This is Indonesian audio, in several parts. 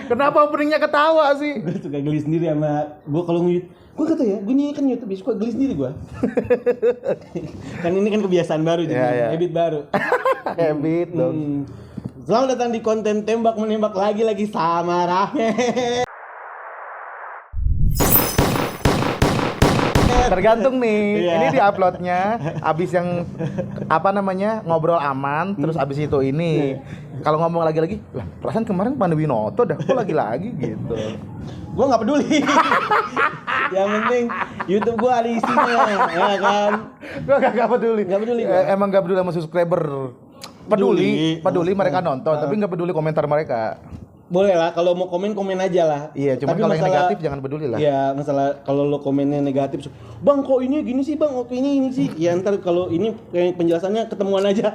Kenapa openingnya ketawa sih? Gue suka geli sendiri sama gue kalau nge-YouTube. Gue kata ya, gue nih kan YouTube suka geli sendiri gue. Kan ini kan kebiasaan baru jadi habit baru. Habit dong. Selamat datang di konten tembak menembak lagi sama Rahme. Tergantung nih, ini di uploadnya abis yang ngobrol aman, terus abis itu ini kalau ngomong lagi lah perasaan kemarin Pandu Winoto dah, kok lagi gitu. Gue nggak peduli. Yang penting YouTube gue ada isinya, ya kan? Gue nggak peduli. Nggak peduli. Emang nggak peduli sama subscriber. Peduli mereka nonton, tapi nggak peduli komentar mereka. Boleh lah, kalau mau komen aja lah. Iya, cuma kalau yang negatif jangan peduli lah. Iya, masalah kalau lo komennya negatif, bang kok ini gini sih bang, kok ini sih. Ya ntar kalau ini kayak penjelasannya ketemuan aja.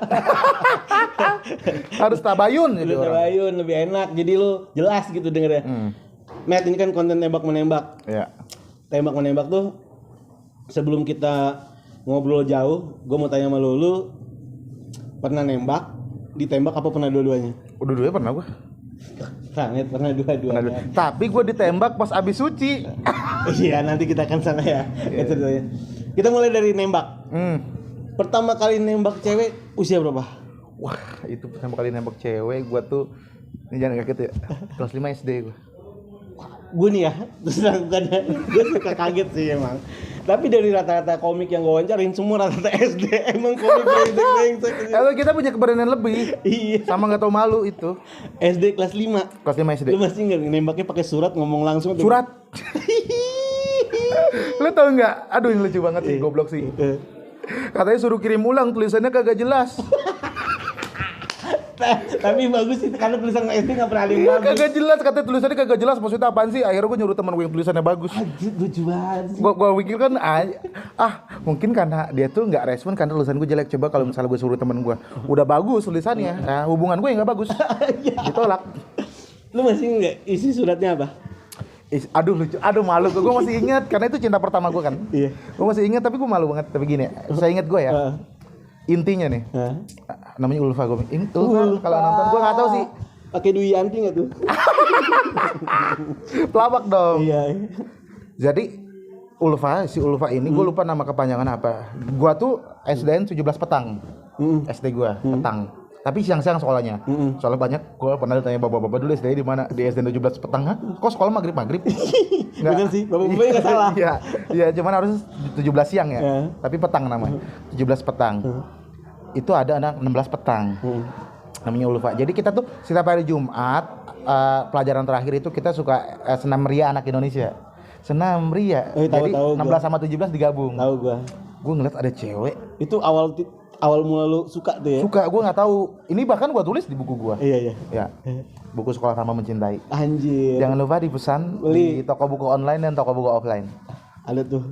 Harus tabayun gitu. Tabayun lebih enak, jadi lo jelas gitu dengernya. Matt, ini kan konten tembak menembak. Iya. Tembak menembak tuh sebelum kita ngobrol jauh, gue mau tanya sama lo pernah nembak, ditembak apa pernah dua-duanya? Dua-duanya pernah gue. Pernah dua-duanya. Tapi gue ditembak pas abis suci. Iya, nanti kita akan sana ya. Kita mulai dari nembak. Pertama kali nembak cewek usia berapa? Wah, itu pertama kali nembak cewek gue tuh, ini jangan kaget ya, kelas 5 SD gue. Gue nih ya, terus lakukannya, gue suka kaget sih emang. Tapi dari rata-rata komik yang gue wawancarin semua rata-rata SD, emang komik brengsek. Kalau kita punya keberanian lebih, iya. Sama nggak tahu malu itu. SD kelas 5. Kelas 5 SD. Lu masih nggak nembaknya pakai surat, ngomong langsung? Surat. Lu tau nggak? Aduh, yang lucu banget sih, goblok sih. Katanya suruh kirim ulang, tulisannya kagak jelas. Tapi bagus sih, karena tulisan SD nggak pernah ada yang bagus. Kagak jelas, katanya tulisannya kagak jelas, maksudnya apaan sih? Akhirnya gue nyuruh teman gue yang tulisannya bagus. Anjir, lucu banget sih. Gue pikir kan mungkin karena dia tuh nggak respon karena tulisan gue jelek. Coba kalau misalnya gue suruh teman gue udah bagus tulisannya, hubungan gue yang nggak bagus, ditolak. Lu masih nggak isi suratnya apa? Aduh lucu, malu gue masih ingat karena itu cinta pertama gue kan. Iya. Gue masih ingat tapi gue malu banget. Tapi gini, saya ingat gue ya. Intinya nih, namanya Ulfa gue. Ulfa kalau nonton gue nggak tahu sih. Pakai Dwi Yanti nggak tuh? Pelawak dong. Iya. Jadi si Ulfa ini gue lupa nama kepanjangan apa. Gue tuh SDN 17 petang. SD gue petang. Tapi siang-siang sekolahnya. Soalnya banyak gue pernah ditanya bapak-bapak dulu SD di mana? Di SDN 17 petang. Kok sekolah maghrib? Bener sih, bapak-bapaknya nggak salah. Iya, cuman harus 17 siang ya. Tapi petang namanya. 17 petang. Itu ada anak 16 petang. Namanya Ulfa. Jadi kita tuh setiap hari Jumat pelajaran terakhir itu kita suka senam ria anak Indonesia. Senam ria. Jadi 16 sama 17 digabung. Tahu gua. Gue ngeliat ada cewek. Itu awal mula lu suka tuh ya? Suka, gue nggak tahu. Ini bahkan gue tulis di buku gue. Iya. Ya, buku Sekolah Tanpa Mencintai. Anjir. Jangan lupa dipesan di toko buku online dan toko buku offline. Ada tuh.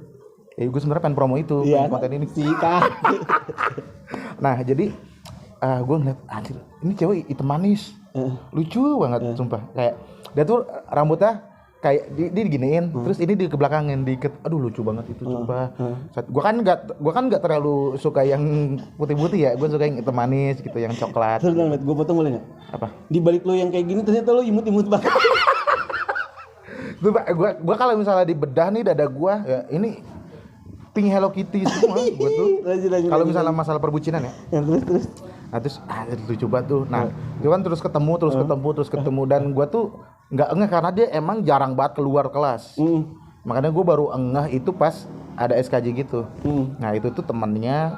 Gue sebenarnya pengen promo itu, konten ini. Sih kan. Nah, jadi gue ngeliat, anjir, ini cewek hitam manis, lucu banget, sumpah. Kayak dia tuh rambutnya kayak dia diginiin, terus ini di kebelakangin dikit. Aduh lucu banget itu, coba. Gua kan nggak terlalu suka yang putih-putih ya. Gue suka yang hitam manis gitu, yang coklat. Sebentar, gue potong boleh nggak? Apa? Di balik lo yang kayak gini ternyata lo imut-imut banget. Gue kalau misalnya dibedah nih dada gue, ya ini pink Hello Kitty semua. Gue tuh. Kalau misalnya masalah perbucinan ya. Terus. Nah terus lucu banget tuh. Nah, itu kan terus ketemu dan gue tuh nggak engeh karena dia emang jarang banget keluar kelas. Makanya gue baru engeh itu pas ada SKJ gitu. Nah itu tuh temannya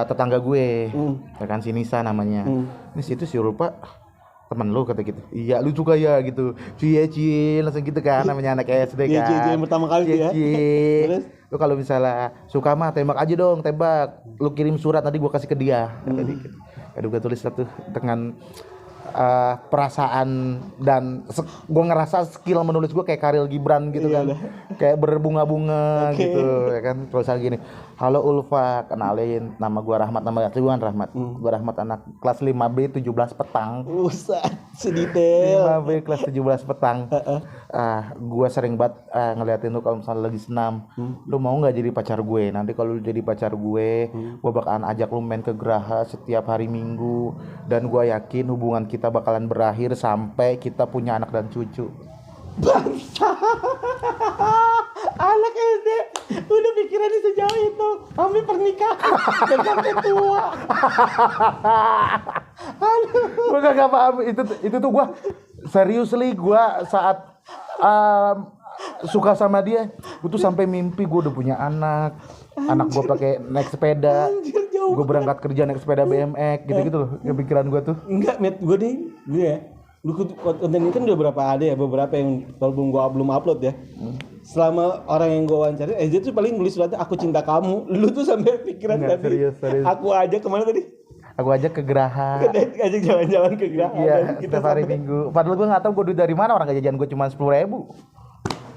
tetangga gue, ya kan si Nisa namanya. Ini situ si Ulfa teman lu kata gitu. Iya lu juga ya gitu. Cie langsung gitu kan namanya anak SD kan. Cie pertama kali tuh ya. Terus lu kalau misalnya suka mah tembak aja dong, tembak. Lu kirim surat nanti gue kasih ke dia. Kata dia. Aduh gue tulis satu dengan perasaan dan gue ngerasa skill menulis gue kayak Khalil Gibran gitu kan, kayak berbunga-bunga gitu ya kan. Tulisan gini, halo Ulfa, kenalin nama gue Rahmat, nama Tuhan Rahmat. Gue Rahmat, anak kelas 5B 17 petang. Sedetail 5B kelas 17 petang. Gue sering banget ngeliatin lu kalau misalnya lagi senam. Lu mau nggak jadi pacar gue? Nanti kalau lu jadi pacar gue bakalan ajak lu main ke Geraha setiap hari Minggu, dan gue yakin hubungan kita bakalan berakhir sampai kita punya anak dan cucu. Bangsa. Anak SD udah pikirannya sejauh itu, sampai pernikahan dan sampai tua. Gue gak paham itu tuh gue seriously gue saat suka sama dia, gue tuh sampai mimpi gue udah punya anak gue pakai naik sepeda, gue berangkat kerja naik sepeda BMX gitu loh, kepikiran gue tuh. Enggak, Met, gue ya. Lu konten ini kan udah beberapa yang belum upload ya. Selama orang yang gue wawancarin, dia tuh paling nulis suratnya aku cinta kamu. Lu tuh sampai pikiran tadi. Serius. Aku aja kemana tadi? Aku aja ke Geraha. Ajak jalan-jalan ke Geraha. Iya, setiap hari Minggu. Padahal gue nggak tahu gue duit dari mana, orang jajan gue cuma 10.000.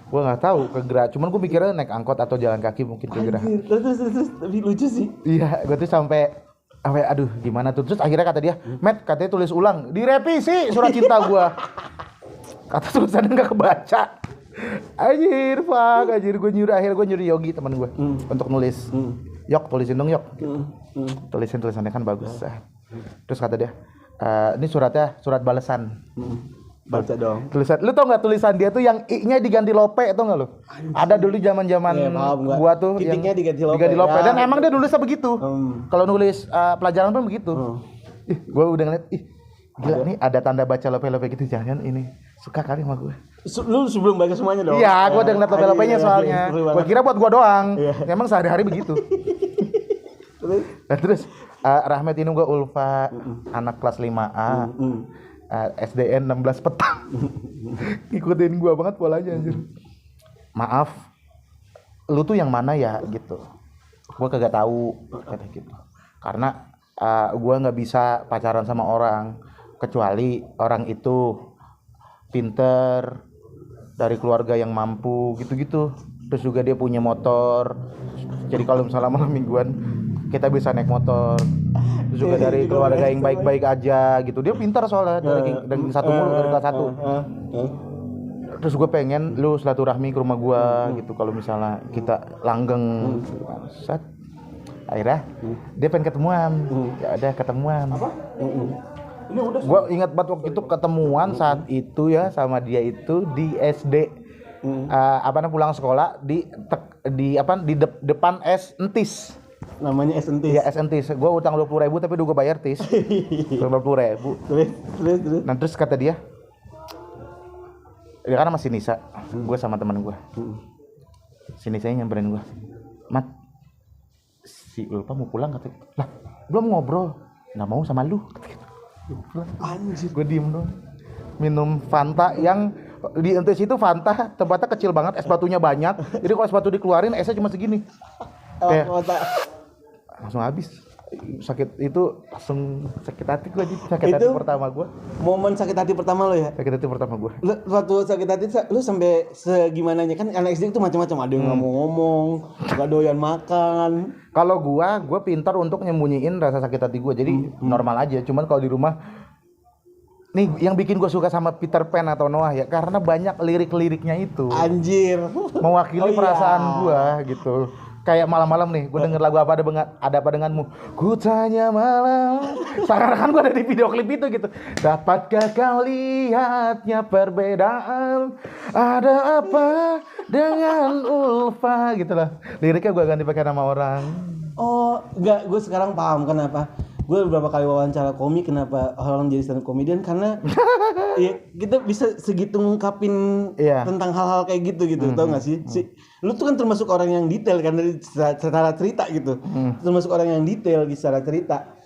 Gue nggak tahu ke Geraha. Cuman gue mikirnya naik angkot atau jalan kaki mungkin ke Geraha. Terus tapi lucu sih. Iya, gue tuh sampai aduh gimana tuh. Terus akhirnya kata dia, Matt katanya tulis ulang, direvisi surat cinta gue. Kata tulisannya nggak kebaca. Anjir gue nyuruh Yogi teman gue untuk nulis. Yok tulisin dong Yok. Tulisin tulisannya kan bagus. Terus kata dia, ini surat balasan. Baca dong. Tulisan, lu tau nggak tulisan dia tuh yang i-nya diganti lope, tau nggak lu? Ada dulu zaman-zaman gua tuh titiknya yang diganti lope. Ya. Dan emang dia nulisnya begitu. Kalau nulis pelajaran pun begitu. Ih, gua udah ngeliat, gila nih ada tanda baca lope-lope gitu, jangan ini suka kali sama gue. Lu sebelum baca semuanya dong? Iya, gua udah ngeliat lope-lopenya soalnya. Gua kira buat gua doang. Emang sehari-hari begitu. Terus Rahmat ini gua Ulfa, anak kelas 5A. SDN 16 petang. Ikutin gua banget polanya anjir. Maaf, lu tuh yang mana ya gitu. Gua kagak tahu kata gitu. Karena gua nggak bisa pacaran sama orang kecuali orang itu pinter, dari keluarga yang mampu gitu-gitu. Terus juga dia punya motor. Jadi kalau misalnya malam mingguan kita bisa naik motor. Terus juga dari keluarga yang baik-baik aja gitu. Dia pintar soalnya dari satu mulu dari kelas 1. Terus gue pengen lu silaturahmi ke rumah gue gitu kalau misalnya kita langgeng. Set. Akhirnya dia pengen ketemuan. Ya udah ketemuan. Apa? Gue ingat banget waktu itu ketemuan saat itu ya sama dia itu di SD. Pulang sekolah di depan es entis. Namanya es entis. Iya, es entis. Gue utang 20.000 tapi udah gue bayar tis. 20.000. Terus. Nah, terus kata dia kan masih Nisa. Gue sama teman gue. Si Nisa nyamperin gue. Mat, si Ulfa mau pulang kata. Lah, belum ngobrol. Nggak mau sama lu. Anjir. Gue diem dong. Minum Fanta yang di entis itu Fanta tempatnya kecil banget, es batunya banyak. Jadi kalau es batu dikeluarin esnya cuma segini. Langsung habis. Sakit itu langsung sakit hati gue. Hati pertama gue. Momen sakit hati pertama lo ya? Sakit hati pertama gue. Waktu sakit hati lu sampai segimananya kan anak SD itu macam-macam, ada yang nggak mau ngomong, nggak doyan makan. Kalau gue pintar untuk nyembunyiin rasa sakit hati gue, jadi normal aja. Cuman kalau di rumah nih yang bikin gue suka sama Peter Pan atau Noah ya karena banyak lirik-liriknya itu. Anjir. Mewakili perasaan gue gitu. Kayak malam-malam nih, gue denger lagu ada apa denganmu. Ku tanya malam. Seakan-akan gue ada di video klip itu gitu. Dapatkah kau lihatnya perbedaan? Ada apa dengan Ulfa gitu lah. Liriknya gue ganti pakai nama orang. Oh, enggak, gue sekarang paham kenapa. Gue beberapa kali wawancara komik kenapa orang jadi stand up comedian karena ya kita bisa segitu ngungkapin tentang hal-hal kayak gitu tau gak sih? Lu tuh kan termasuk orang yang detail kan dari secara cerita gitu. Termasuk orang yang detail secara cerita.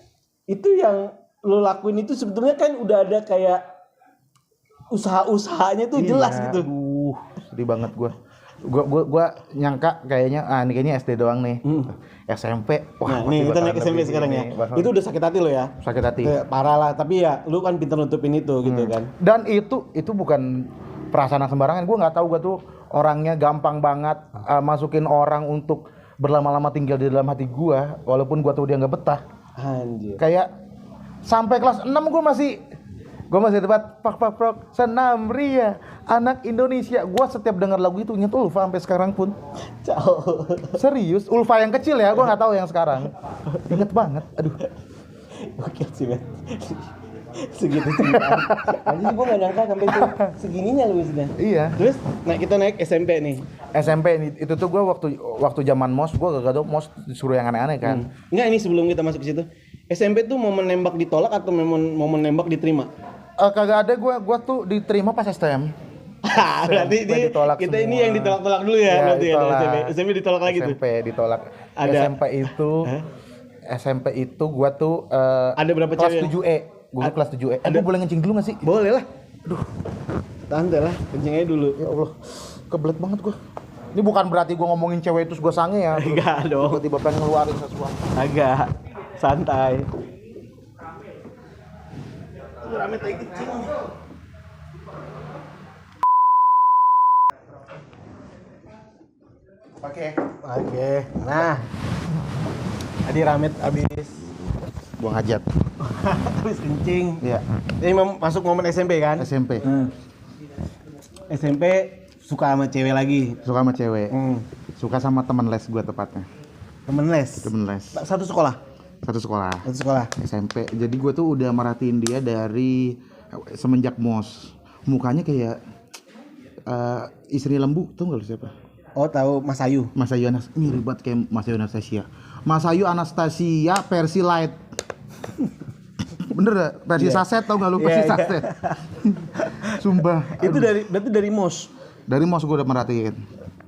Itu yang lu lakuin itu sebetulnya kan udah ada kayak usaha-usahanya tuh jelas gitu. Sedih banget gue. Gue nyangka kayaknya ini kayaknya SD doang nih. SMP. Wah, nih kita naik SMP sekarang ya. Itu udah sakit hati lo ya? Sakit hati. Parah lah, tapi ya lu kan pintar nutupin itu gitu kan. Dan itu bukan perasaan sembarangan. Gue nggak tahu gue tuh orangnya gampang banget masukin orang untuk berlama-lama tinggal di dalam hati gue, walaupun gue tahu dia nggak betah. Anjir. Kayak sampai kelas 6 gue masih debat pak senam ria anak Indonesia. Gue setiap dengar lagu itu inget Ulfa sampai sekarang pun. Serius, Ulfa yang kecil ya, gue nggak tahu yang sekarang. Inget banget, aduh. Oke sih, men. Segitu cinta. Anjir gua enggak nyangka sampai segininya lu sudah. Iya. Terus kita naik SMP nih. SMP itu tuh gua waktu zaman MOS gua gak tau MOS disuruh yang aneh-aneh kan. Enggak, ini sebelum kita masuk ke situ. SMP tuh momen nembak ditolak atau momen nembak diterima? Kagak ada, gua tuh diterima pas STM. Berarti kita semua. Ini yang ditolak-tolak dulu ya, berarti ditolak. Ya. SMP ditolak lagi tuh. SMP ditolak. Ada. SMP itu gua tuh ada berapa kelas cewek? 7E. Gua kelas 7E. Gua boleh ngencing dulu enggak sih? Boleh lah. Aduh. Tante lah, kencing aja dulu. Ya Allah. Kebelet banget gua. Ini bukan berarti gua ngomongin cewek terus gua sange ya. Enggak dong. Tiba-tiba pengen ngeluarin sesuatu. Agak santai. Rame tai kecil. Oke. Nah. Tadi Ramet abis Buang hajat. habis kencing. Iya. Ini masuk momen SMP kan? SMP. SMP suka sama cewek lagi. Suka sama cewek. Suka sama teman les gua tepatnya. Temen les. Satu sekolah. Satu sekolah. SMP. Jadi gue tuh udah merhatiin dia dari semenjak MOS. Mukanya kayak istri lembu, tuh nggak lu siapa? Oh tahu Mas Ayu. Mirip banget kayak Mas Ayu Anastasia. Mas Ayu Anastasia versi light. Bener gak? Versi saset, tau gak lu? Versi saset. Sumpah. Itu berarti dari MOS. Dari MOS gue udah merhatiin.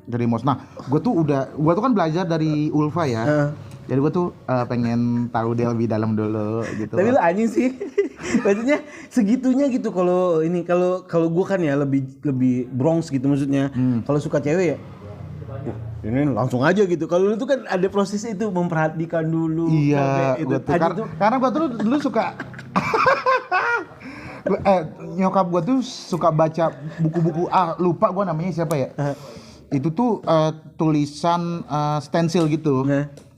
Dari MOS. Nah, gue tuh kan belajar dari Ulfa ya. Jadi gue tuh pengen tahu dia lebih dalam dulu gitu. Tapi lu anjing sih. Maksudnya segitunya gitu kalau gue kan ya lebih Bronx gitu maksudnya. Kalau suka cewek ya ini langsung aja gitu. Kalau lu tuh kan ada proses itu memperhatikan dulu. Iya, itu. Karena gue tuh dulu suka nyokap gue tuh suka baca buku-buku lupa gue namanya siapa ya. Itu tuh tulisan stensil gitu.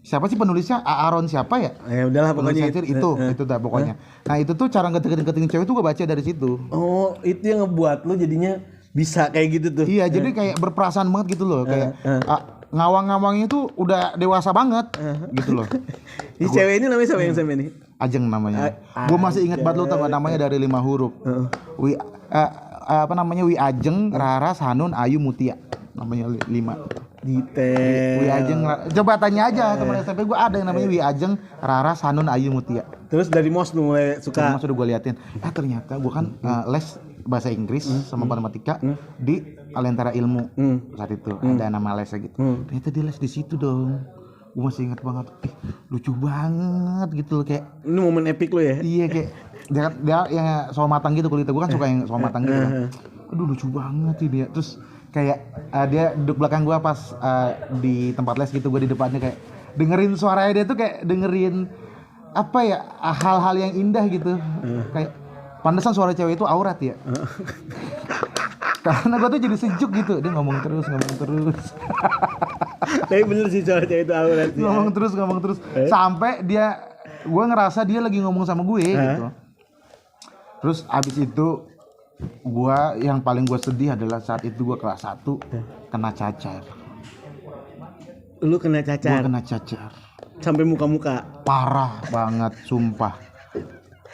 Siapa sih penulisnya? Aaron siapa ya? Ya udahlah pokoknya itu dah pokoknya. Nah, itu tuh cara ngedeketin cewek tuh gue baca dari situ. Oh, itu yang ngebuat lu jadinya bisa kayak gitu tuh. Iya, jadi kayak berperasaan banget gitu loh, kayak ngawang-ngawangnya tuh udah dewasa banget gitu loh. Ini cewek ini namanya siapa yang sama ini? Ajeng namanya. Gue masih ingat banget lo tau gak namanya dari 5 huruf. Wi Ajeng, Raras, Hanun, Ayu, Mutia. Namanya 5. Detail. Wi Ajeng, coba tanya aja teman SMP gue ada yang namanya Wi Ajeng, Raras, Hanun, Ayu, Mutia. Terus dari MOS lu mulai suka. Dari MOS udah gue liatin. Ternyata gue kan les bahasa Inggris sama matematika di Alentara Ilmu saat itu ada nama lesnya gitu. Ternyata dia les di situ dong. Gue masih ingat banget. Lucu banget gitu loh, kayak. Ini momen epic lo ya? Iya, kayak dia yang soal matang gitu kulitnya. Gue kan suka yang soal matang gitu kan. Aduh lucu banget sih dia. Terus kayak dia duduk belakang gue pas di tempat les gitu, gue di depannya kayak dengerin suaranya dia tuh kayak dengerin apa ya, hal-hal yang indah gitu. Kayak pantesan suara cewek itu aurat ya. Karena gue tuh jadi sejuk gitu, dia ngomong terus. Tapi bener sih suara cewek itu aurat ya. Ngomong terus sampai gue ngerasa dia lagi ngomong sama gue gitu. Terus abis itu yang paling gue sedih adalah saat itu gue kelas 1 kena cacar. Lu kena cacar? Gue kena cacar. Sampai muka-muka? Parah banget, sumpah.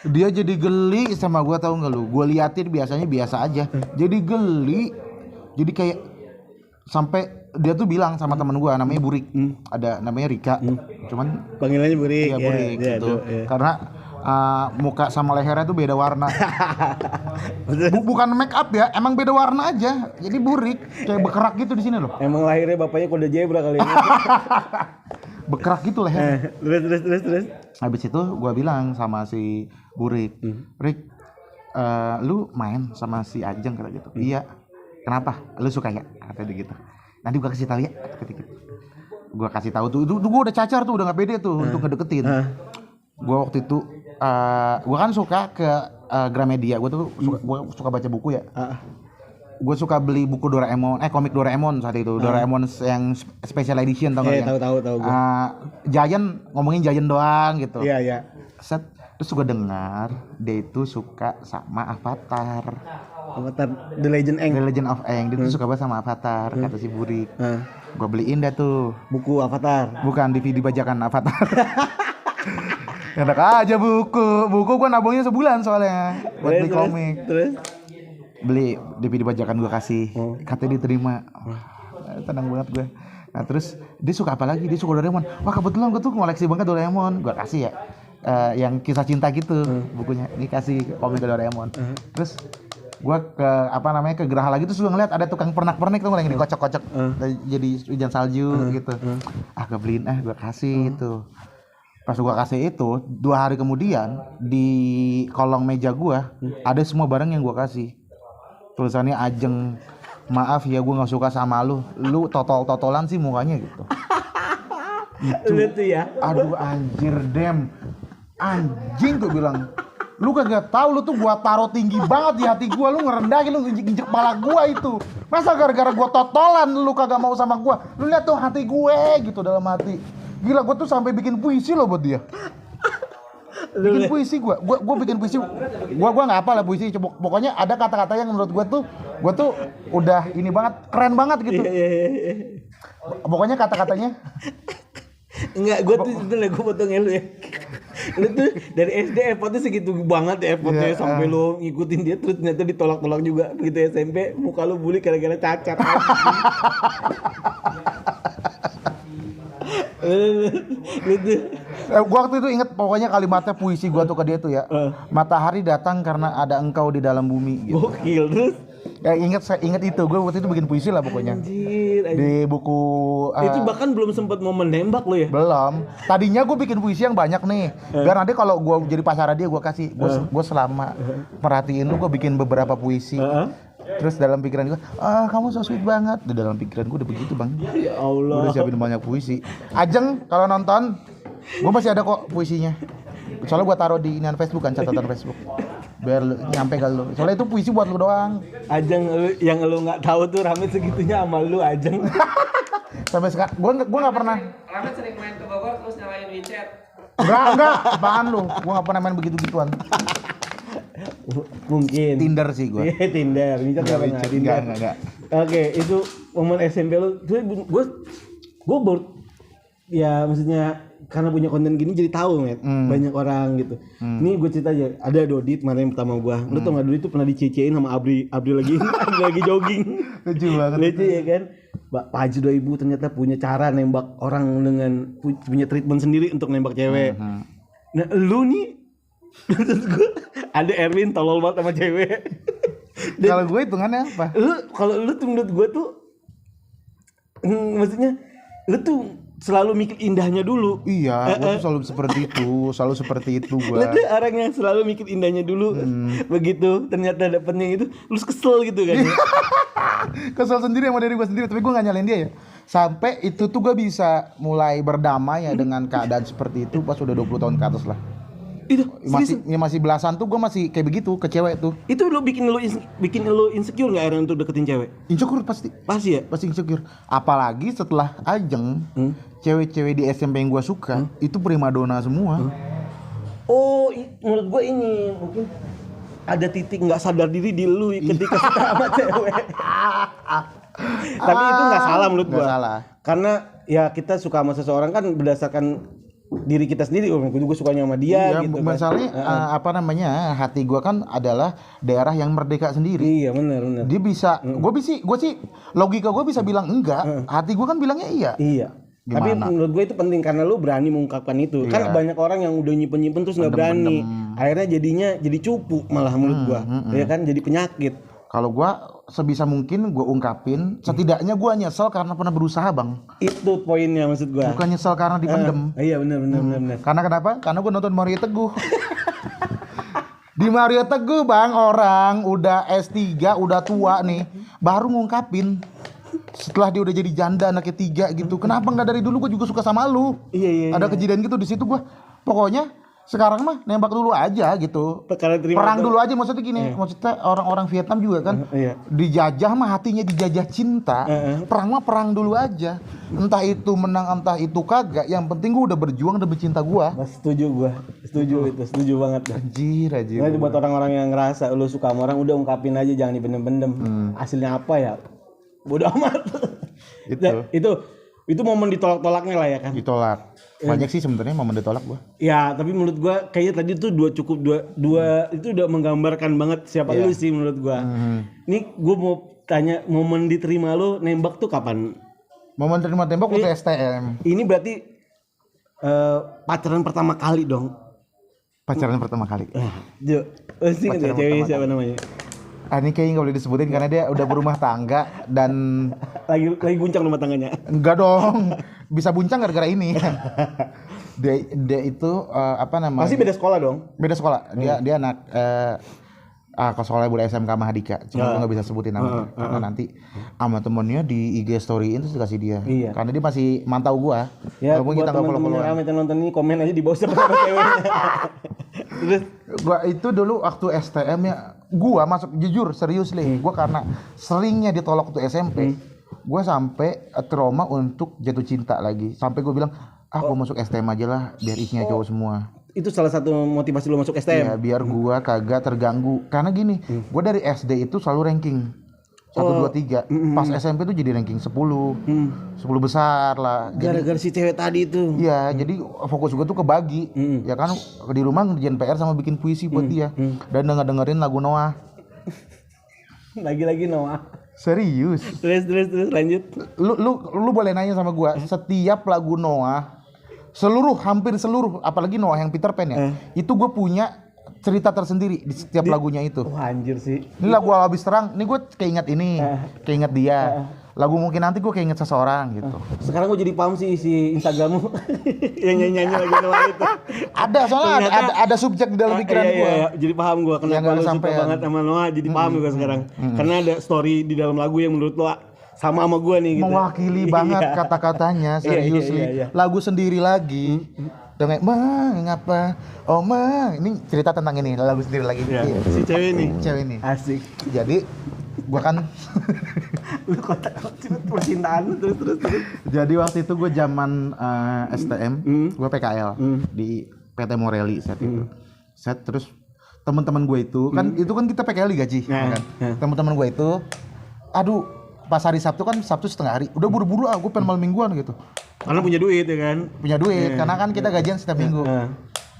Dia jadi geli sama gue, tau gak lu? Gue liatin biasanya biasa aja. Jadi geli. Jadi kayak sampai dia tuh bilang sama temen gue namanya Burik. Ada namanya Rika. Cuman panggilannya Burik. Iya, Burik gitu. Karena muka sama lehernya tuh beda warna. Bukan make up ya, emang beda warna aja. Jadi Burik kayak bekerak gitu di sini loh. Emang lahirnya bapaknya kode zebra kali ini. Bekerak gitu leher. Terus. Habis itu gue bilang sama si Burik, Rik, lu main sama si Ajeng kata gitu. Iya. Kenapa? Lu suka ya? Kata dia gitu. Nanti gue kasih tahu ya. Kata gitu. Gue kasih tahu tuh gue udah cacar tuh, udah nggak pede tuh untuk ngedeketin. Gue waktu itu, gue kan suka ke Gramedia. Gue tuh suka baca buku ya. Gue suka beli buku Doraemon, komik Doraemon saat itu. Doraemon yang special edition, tau gak? Tahu. Giant, ngomongin Giant doang gitu. Iya. Set, terus gue dengar dia itu suka sama Avatar, The Legend of Aang. Dia tuh suka banget sama Avatar, kata si Burik. Gue beliin dah tuh buku Avatar. Bukan, DVD bajakan Avatar. Enak aja buku gua nabungnya sebulan soalnya buat beli komik. Terus beli DVD bajakan gua kasih, katanya diterima. Tenang banget gua. Nah terus dia suka apa lagi? Dia suka Doraemon. Wah kebetulan gua tuh ngoleksi banget Doraemon. Gua kasih ya yang kisah cinta gitu bukunya. Dikasih komik Doraemon. Terus gua ke Geraha lagi, terus gua ngeliat ada tukang pernak-pernik tuh yang dikocok-kocok jadi hujan salju gitu. Gua beliin, gua kasih itu. Pas gua kasih itu, 2 hari kemudian di kolong meja gua ada semua barang yang gua kasih. Tulisannya Ajeng, maaf ya gua nggak suka sama lu totol-totolan sih mukanya gitu. Itu ya. Aduh anjir anjing gua bilang. Lu kagak tahu lu tuh gua taruh tinggi banget di hati gua, lu ngerendahin, lu injek kepala gua itu. Masa gara-gara gua totolan lu kagak mau sama gua? Lu lihat tuh hati gue gitu dalam hati. Gila gua tuh sampai bikin puisi loh buat dia. Bikin puisi gua bikin puisi. Gua enggak hafal lah puisi, pokoknya ada kata-kata yang menurut gua tuh udah ini banget, keren banget gitu. Pokoknya kata-katanya enggak, gue tuh itu lah gue potongnya lu ya. Lu tuh dari SD effortnya segitu banget ya effortnya sampai lu ngikutin dia, terus ternyata ditolak-tolak juga. Begitu SMP muka lu bully gara-gara cacat. Lu tuh gua waktu itu inget pokoknya kalimatnya puisi gua tuh ke dia tuh ya. Matahari datang karena ada engkau di dalam bumi gitu. Gokil. Terus ya inget itu, gue waktu itu bikin puisi lah pokoknya. Anjir. Di buku itu bahkan belum sempat mau menembak lo ya? Belum. Tadinya gue bikin puisi yang banyak nih, biar nanti kalau gue jadi pacar dia gue kasih. Gue selama perhatiin lu, gue bikin beberapa puisi. Terus dalam pikiran gue, kamu so sweet banget. Di dalam pikiran gue udah begitu bang. Ya Allah. Gue udah siapin banyak puisi. Ajeng kalau nonton, gue masih ada kok puisinya. Soalnya gue taruh di Facebook kan, catatan Facebook. Biar nyampe ke lu. Soalnya itu puisi buat lu doang. Ajeng yang lu nggak tahu tuh Ramit segitunya sama lu Ajeng. Sampai sekarang gue nggak pernah. Ramit sering main ke Bogor terus nyalain WeChat. Enggak, apaan lu? Gue nggak pernah main begitu-gituan. Mungkin Tinder sih gue. Tinder, enggak. Oke, itu momen SMP lu. Gue baru ya maksudnya karena punya konten gini jadi tahu banyak orang gitu. Ini gue cerita aja, ada Dodi kemarin pertama gue. Lu tau gak Dodi tuh pernah dicecein sama Abri lagi jogging. Lucu banget. Lucu ya kan. Pak Haji 2000 ternyata punya cara nembak orang dengan punya treatment sendiri untuk nembak cewek. Nah lu nih terus gue ada Erwin tolol banget sama cewek. Kalau gue hitungannya apa? Kalau lu tuh menurut gue tuh maksudnya lu tuh selalu mikir indahnya dulu. Iya, gue tuh selalu seperti itu gue. Lu tuh orang yang selalu mikir indahnya dulu. Begitu ternyata dapetnya itu, lu kesel gitu kan. Kesel sendiri sama diri gue sendiri, tapi gue gak nyalain dia ya. Sampai itu tuh gue bisa mulai berdamai ya dengan keadaan seperti itu pas udah 20 tahun ke atas lah. Itu masih belasan tuh gue masih kayak begitu ke cewek tuh. Itu lu bikin lu insecure nggak akhirnya untuk deketin cewek? Insecure pasti ya, pasti insecure. Apalagi setelah Ajeng, cewek-cewek di SMP yang gue suka itu primadona semua. Oh, menurut gue ini mungkin ada titik nggak sadar diri di lu ketika suka sama cewek. Tapi itu nggak salah menurut gue. Nggak salah. Karena ya kita suka sama seseorang kan berdasarkan diri kita sendiri, gue juga sukanya sama dia gitu kan. Masalahnya hati gue kan adalah daerah yang merdeka sendiri. Iya benar. Dia bisa, gue sih logika gue bisa bilang enggak, hati gue kan bilangnya iya. Iya. Gimana? Tapi menurut gue itu penting karena lu berani mengungkapkan itu. Iya. Kan banyak orang yang udah nyimpen terus nggak berani. Akhirnya jadinya jadi cupu malah menurut gue. Ya kan jadi penyakit. Kalau gue sebisa mungkin gue ungkapin, setidaknya gue nyesel karena pernah berusaha bang. Itu poinnya maksud gue. Bukan nyesel karena dipendem. Iya benar. Karena kenapa? Karena gue nonton Mario Teguh. Di Mario Teguh bang, orang udah S3, udah tua nih, baru ngungkapin. Setelah dia udah jadi janda anak ketiga gitu. Kenapa nggak dari dulu? Gue juga suka sama lu. Iya. Ada kejadian gitu di situ gue. Pokoknya sekarang mah nembak dulu aja gitu. Perang dulu aja maksudnya gini. Maksudnya orang-orang Vietnam juga kan dijajah mah hatinya dijajah cinta. Perang mah perang dulu aja. Entah itu menang entah itu kagak. Yang penting gue udah berjuang udah bercinta gue. Setuju banget. Anjir. Nah, buat orang-orang yang ngerasa lu suka sama orang udah ungkapin aja, jangan dipendem-pendem. Hasilnya apa ya? Bodoh amat. Itu momen ditolak-tolaknya lah ya kan. Ditolak. Banyak sih sebenarnya momen ditolak gua. Ya, tapi menurut gua kayaknya tadi tuh dua itu udah menggambarkan banget siapa lu sih menurut gua. Ini gua mau tanya momen diterima lu nembak tuh kapan? Momen terima tembak waktu STM. Ini berarti pacaran pertama kali dong. Pacaran pertama kali. Jo, sih nggak cewek siapa namanya? Ini kayaknya nggak boleh disebutin karena dia udah berumah tangga dan lagi guncang rumah tangganya. Enggak dong, bisa buncang gara-gara ini. dia itu apa namanya? Masih beda sekolah dong? Beda sekolah. Dia anak ke sekolah boleh SMK Mahadika. Cuma gue nggak bisa sebutin namanya karena nanti sama temennya di IG storyin terus dikasih dia. Iya. Karena dia masih mantau gua. Ya, walaupun buat kita nggak teman-teman follow-followan. yang rame nonton ini komen aja di bawah siapa sama ceweknya. Terus Gua itu dulu waktu STM ya, gua masuk jujur serius gua karena seringnya ditolak waktu SMP. Gua sampai trauma untuk jatuh cinta lagi. Sampai gua bilang, gua masuk STM aja lah biar isinya cowok semua. itu salah satu motivasi lu masuk STM. Ya, biar gua kagak terganggu. Karena gini, gua dari SD itu selalu ranking 1 2 3. Pas SMP tuh jadi ranking 10. 10 besar lah. Gara-gara si cewek tadi itu. Iya, jadi fokus gua tuh kebagi. Ya kan di rumah ngerjain PR sama bikin puisi buat dia. Dan dengerin lagu Noah. Lagi-lagi Noah. Serius. Terus lanjut. Lu boleh nanya sama gua, setiap lagu Noah hampir seluruh apalagi Noah yang Peter Pan ya. Itu gua punya cerita tersendiri di setiap lagunya itu. Wah, anjir sih. Ini lagu Habis Terang, ini gue keinget ini, keinget dia. Lagu Mungkin Nanti gue keinget seseorang gitu. Sekarang gue jadi paham sih isi Instagrammu yang nyanyi lagu Noah itu. Ada soalnya ada subjek di dalam pikiran gue. Iya, jadi paham gue kenapa lu suka banget sama Noah, jadi paham gue sekarang. Karena ada story di dalam lagu yang menurut lo sama gue nih gitu. Mewakili banget kata-katanya, serius nih. Lagu sendiri lagi. Dengan mengapa ini cerita tentang ini lagu sendiri lagi. Si cewek ini asik. Jadi gua kan lu kota percintaan terus. Jadi waktu itu gue zaman STM, gue PKL di PT Morelli saat itu. Terus teman-teman gue itu kan kita PKL digaji, kan? Teman-teman gue itu, pas hari Sabtu setengah hari, udah buru-buru gue pengen malam mingguan gitu. Karena punya duit ya kan? Punya duit, karena kan kita gajian setiap minggu.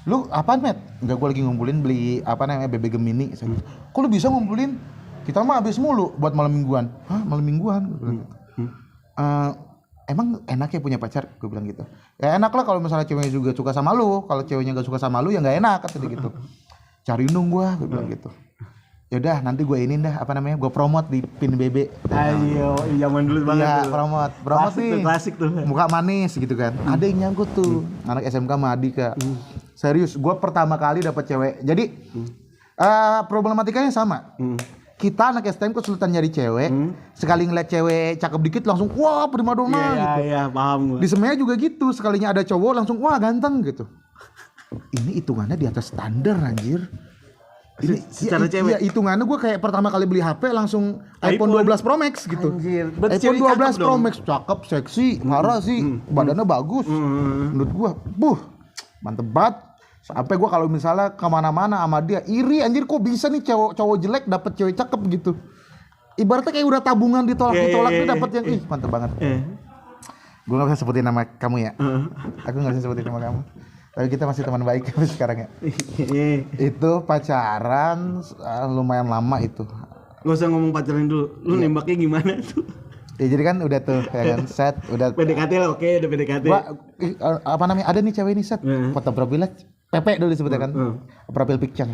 Lu apaan, Met? Enggak, gue lagi ngumpulin beli BB Gemini. Kok lu bisa ngumpulin? Kita mah habis mulu buat malam mingguan. Hah, malam mingguan? Emang enak ya punya pacar? Gue bilang gitu. Ya enak lah kalau misalnya ceweknya juga suka sama lu. Kalau ceweknya gak suka sama lu ya gak enak, kata gitu. Cari dong gue bilang gitu. Yaudah nanti gue gue promote di pin BB. Ayo, zaman dulu banget ya, tuh. promote Klasik tuh. Muka manis gitu kan. Ada yang nyangkut tuh, anak SMK Mahadika. Serius, gue pertama kali dapet cewek. Jadi problematikanya sama. Kita anak STM kesulitan nyari cewek. Sekali ngeliat cewek cakep dikit langsung wah primadona gitu. Iya, paham gue. Di Semea juga gitu, sekalinya ada cowok langsung wah ganteng gitu. Ini hitungannya di atas standar anjir. Ini secara cewek. Iya, hitungannya gue kayak pertama kali beli HP langsung iPhone 12 Pro Max gitu. Anjir. iPhone 12 Pro Max cakep, seksi, marah sih, badannya bagus. Menurut gue, mantep banget. Sampai gue kalau misalnya kemana-mana sama dia iri anjir, kok bisa nih cowok jelek dapet cewek cakep gitu. Ibaratnya kayak udah tabungan ditolak nih dapet yang mantep banget. Gue nggak bisa sebutin nama kamu ya. Aku nggak bisa sebutin nama kamu. Tapi kita masih teman baik sekarang ya. Itu pacaran lumayan lama itu. Gak usah ngomong pacaran dulu. Lu nembaknya gimana tuh? Ya jadi kan udah tuh ya kan set udah PDKT lah, oke, udah PDKT. Ada nih cewek ini set. Foto profilnya Pepe dulu disebutnya kan. Profil picture.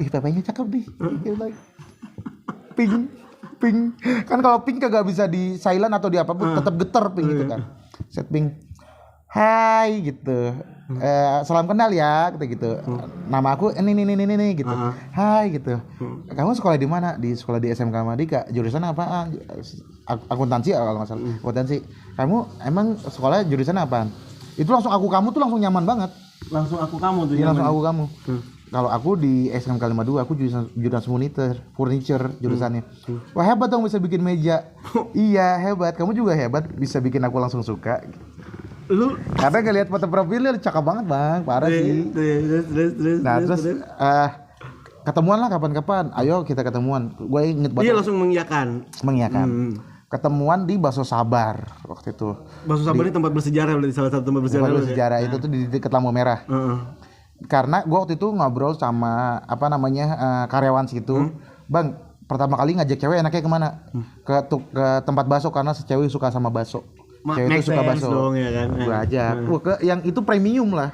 Pepenya cakep nih. Pink. Kan kalau pink kagak bisa di silent atau di apapun tetap getar pink gitu kan. Set pink. Hai gitu. Salam kenal ya gitu. Nama aku ini gitu. Hai gitu. Kamu sekolah di mana? Di sekolah di SMK Mahadika. Jurusan apa? Akuntansi kalau nggak salah. Akuntansi. Kamu emang sekolah jurusan apaan? Itu langsung aku kamu tuh langsung nyaman banget. Langsung aku kamu tuh. Iya, langsung aku kamu. Kalau aku di SMK 52 aku jurusan furniture jurusannya. Wah hebat dong bisa bikin meja. Iya hebat. Kamu juga hebat bisa bikin aku langsung suka. Lu karena ngeliat foto profilnya cakep banget bang, parah sih. Terus ketemuan lah kapan-kapan. Ayo kita ketemuan. Gue inget banget. Dia langsung mengiyakan. Ketemuan di Bakso Sabar waktu itu. Bakso Sabar ini tempat bersejarah, berarti salah satu tempat bersejarah. Tempat bersejarah itu tuh di dekat lampu merah. Karena gue waktu itu ngobrol sama karyawan situ, Bang, pertama kali ngajak cewek enaknya kemana? Ke tempat bakso karena si cewek suka sama bakso. Cewek itu suka bakso. Dong, ya kan? Gue ajak. Ke yang itu premium lah.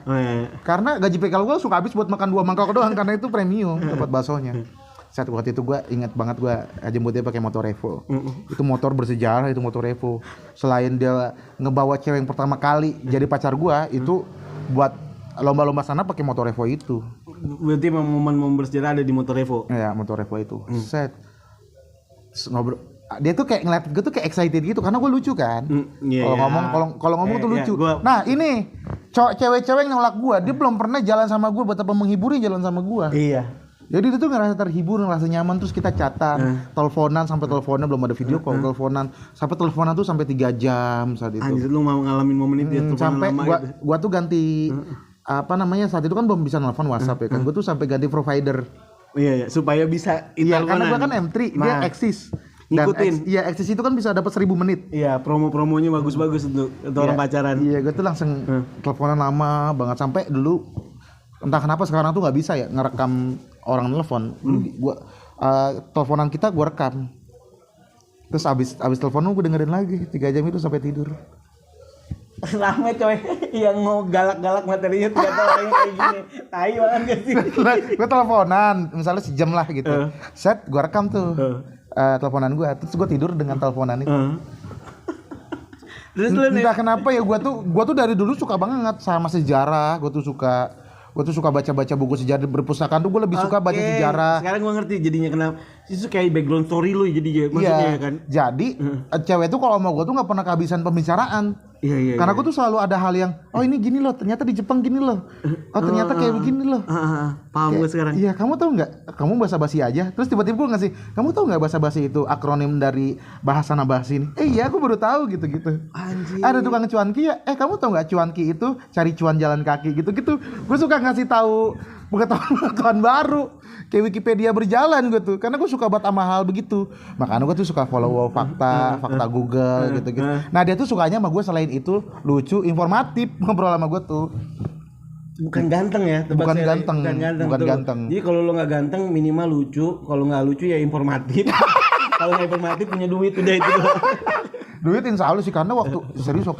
Karena gaji PKL gue suka habis buat makan 2 mangkok doang karena itu premium tempat baksonya. Saat waktu itu gue ingat banget gue jemputnya pakai motor Evo. Itu motor bersejarah, itu motor Evo. Selain dia ngebawa cewek yang pertama kali jadi pacar gue, itu buat lomba-lomba sana pakai motor Evo itu. Berarti momen bersejarah ada di motor Evo. Iya, motor Evo itu. Set. Ngobrol. Dia tuh kayak ngeliat gue tuh kayak excited gitu karena gue lucu kan. Kalau ngomong tuh lucu. Nah, ini cewek-cewek yang nolak gue, dia belum pernah jalan sama gue, betapa menghiburi jalan sama gue. Iya. Jadi dia tuh ngerasa terhibur, ngerasa nyaman, terus kita chatan, teleponan sampai teleponan belum ada video call, teleponan tuh sampai 3 jam saat itu. Anjir, lu mau ngalamin momen itu ya? Sampai gua tuh ganti saat itu kan belum bisa nelfon WhatsApp ya kan. Gue tuh sampai ganti provider. Iya, supaya bisa Iya, karena gua kan M3, dia Axis. Ngikutin. Axis itu kan bisa dapat 1000 menit. Iya, promo-promonya bagus-bagus untuk orang pacaran. Iya, gue tuh langsung teleponan lama banget sampai dulu entah kenapa sekarang tuh nggak bisa ya ngerekam orang telepon. Gua teleponan kita gua rekam. Terus abis teleponan gue dengerin lagi 3 jam itu sampai tidur. Rame coy yang mau galak-galak materinya tidak tahu orangnya kayak gini. Tai banget gak sih? Gue teleponan misalnya sejam lah gitu. Set gue rekam tuh teleponan gue. Terus gue tidur dengan teleponan itu. Entah kenapa ya gue tuh dari dulu suka banget sama sejarah. Gue tuh suka baca-baca buku sejarah di perpustakaan tuh gue lebih suka baca sejarah. Sekarang gue ngerti jadinya kenapa. Itu kayak background story lu jadi maksudnya kan. Jadi cewek tuh kalau mau gue tuh nggak pernah kehabisan pembicaraan. Iya. Karena gue tuh selalu ada hal yang ini gini loh, ternyata di Jepang gini loh. Oh ternyata kayak begini loh. Paham gue sekarang. Iya, kamu tahu nggak? Kamu basa-basi aja. Terus tiba-tiba gue ngasih, kamu tahu nggak basa-basi itu akronim dari bahasa bahasa ini? Iya, aku baru tahu gitu-gitu. Anjir. Ada tukang cuanki ya? Kamu tahu nggak cuanki itu cari cuan jalan kaki gitu-gitu. Gue suka ngasih tahu pengetahuan baru. Kayak Wikipedia berjalan gue tuh, karena gue suka banget sama hal begitu. Makanya gue tuh suka follow fakta Google gitu-gitu. Nah dia tuh sukanya sama gue selain itu lucu, informatif ngobrol sama gue tuh. Bukan ganteng ya, bukan ganteng. Jadi kalau lo nggak ganteng minimal lucu, kalau nggak lucu ya informatif. Kalau nggak informatif punya duit udah itu. Duit insya Allah sih, karena waktu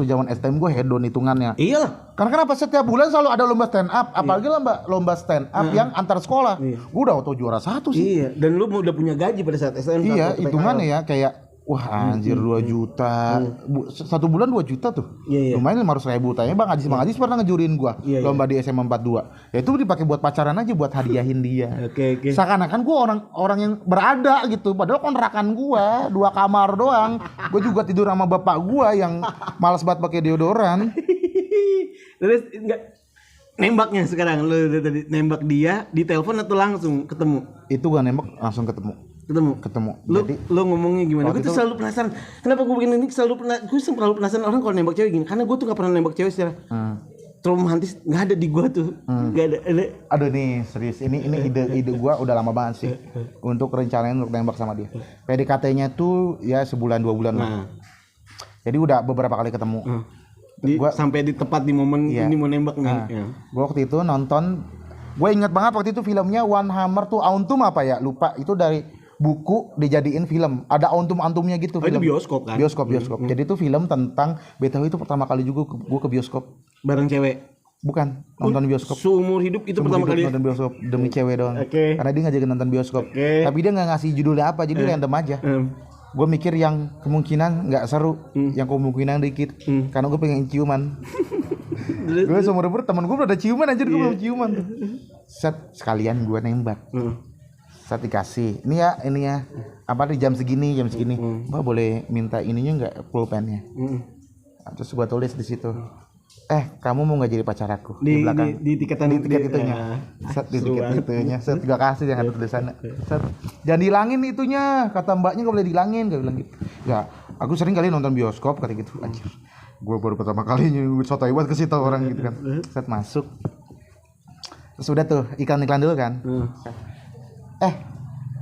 zaman STM gue hedon hitungannya. Iyalah. Karena kenapa setiap bulan selalu ada lomba stand up, apalagi lomba stand up yang antar sekolah. Gue udah auto juara 1 sih. Iya. Dan lu udah punya gaji pada saat STM. Iya, hitungannya ya kayak wah anjir 2 juta. Satu bulan 2 juta tuh. Iya. Lumayan 500.000 tanya Bang Ajis pernah ngejurin gua lomba di SMA 42. Ya itu dipakai buat pacaran aja, buat hadiahin dia. Oke. Seakan-akan gua orang yang berada gitu, padahal kontrakan gua 2 kamar doang. Gua juga tidur sama bapak gua yang malas banget pakai deodoran. Terus enggak nembaknya sekarang lu tadi nembak dia di telepon atau langsung ketemu? Itu gua nembak langsung ketemu. Lu ngomongnya gimana? Gue tuh selalu penasaran. Kenapa gue bikin ini selalu penasaran orang kalau nembak cewek gini. Karena gue tuh gak pernah nembak cewek secara traumatis, nggak ada di gue tuh. Nggak ada. Aduh nih serius. Ini ide gue udah lama banget sih untuk rencanain untuk nembak sama dia. PDKT-nya tuh ya sebulan 2 bulan lah. Jadi udah beberapa kali ketemu. Sampai di tepat di momen ini mau nembak nih. Gue waktu itu nonton. Gue ingat banget waktu itu filmnya One Hammer tuh Autumn apa ya? Lupa. Itu dari buku dijadiin film, ada antum-antumnya gitu. Itu bioskop kan? Bioskop. Jadi itu film tentang BTW itu pertama kali juga gue ke bioskop. Bareng cewek? Bukan, nonton bioskop. Seumur hidup itu pertama kali nonton bioskop demi cewek doang. Karena dia ngajakin nonton bioskop. Tapi dia nggak ngasih judulnya apa, jadi random aja. Gue mikir yang kemungkinan nggak seru, yang kemungkinan dikit, karena gue pengen ciuman. Gue seumur hidup temen gue udah ada ciuman aja, gue belum ciuman. Set sekalian gue nembak. Saat dikasih ini ya apa nih jam segini Mbak boleh minta ininya nggak pulpennya. Terus gua tulis di situ kamu mau nggak jadi pacar aku di belakang di tiket itunya. Set di tiket itunya set gua kasih yang ada tulisannya. Set jangan dihilangin itunya, kata mbaknya nggak boleh dihilangin, gak bilang gitu. Ya aku sering kali nonton bioskop kata gitu. Anjir gua baru pertama kali sotoy buat ke situ orang gitu kan. Set masuk terus udah tuh iklan dulu kan.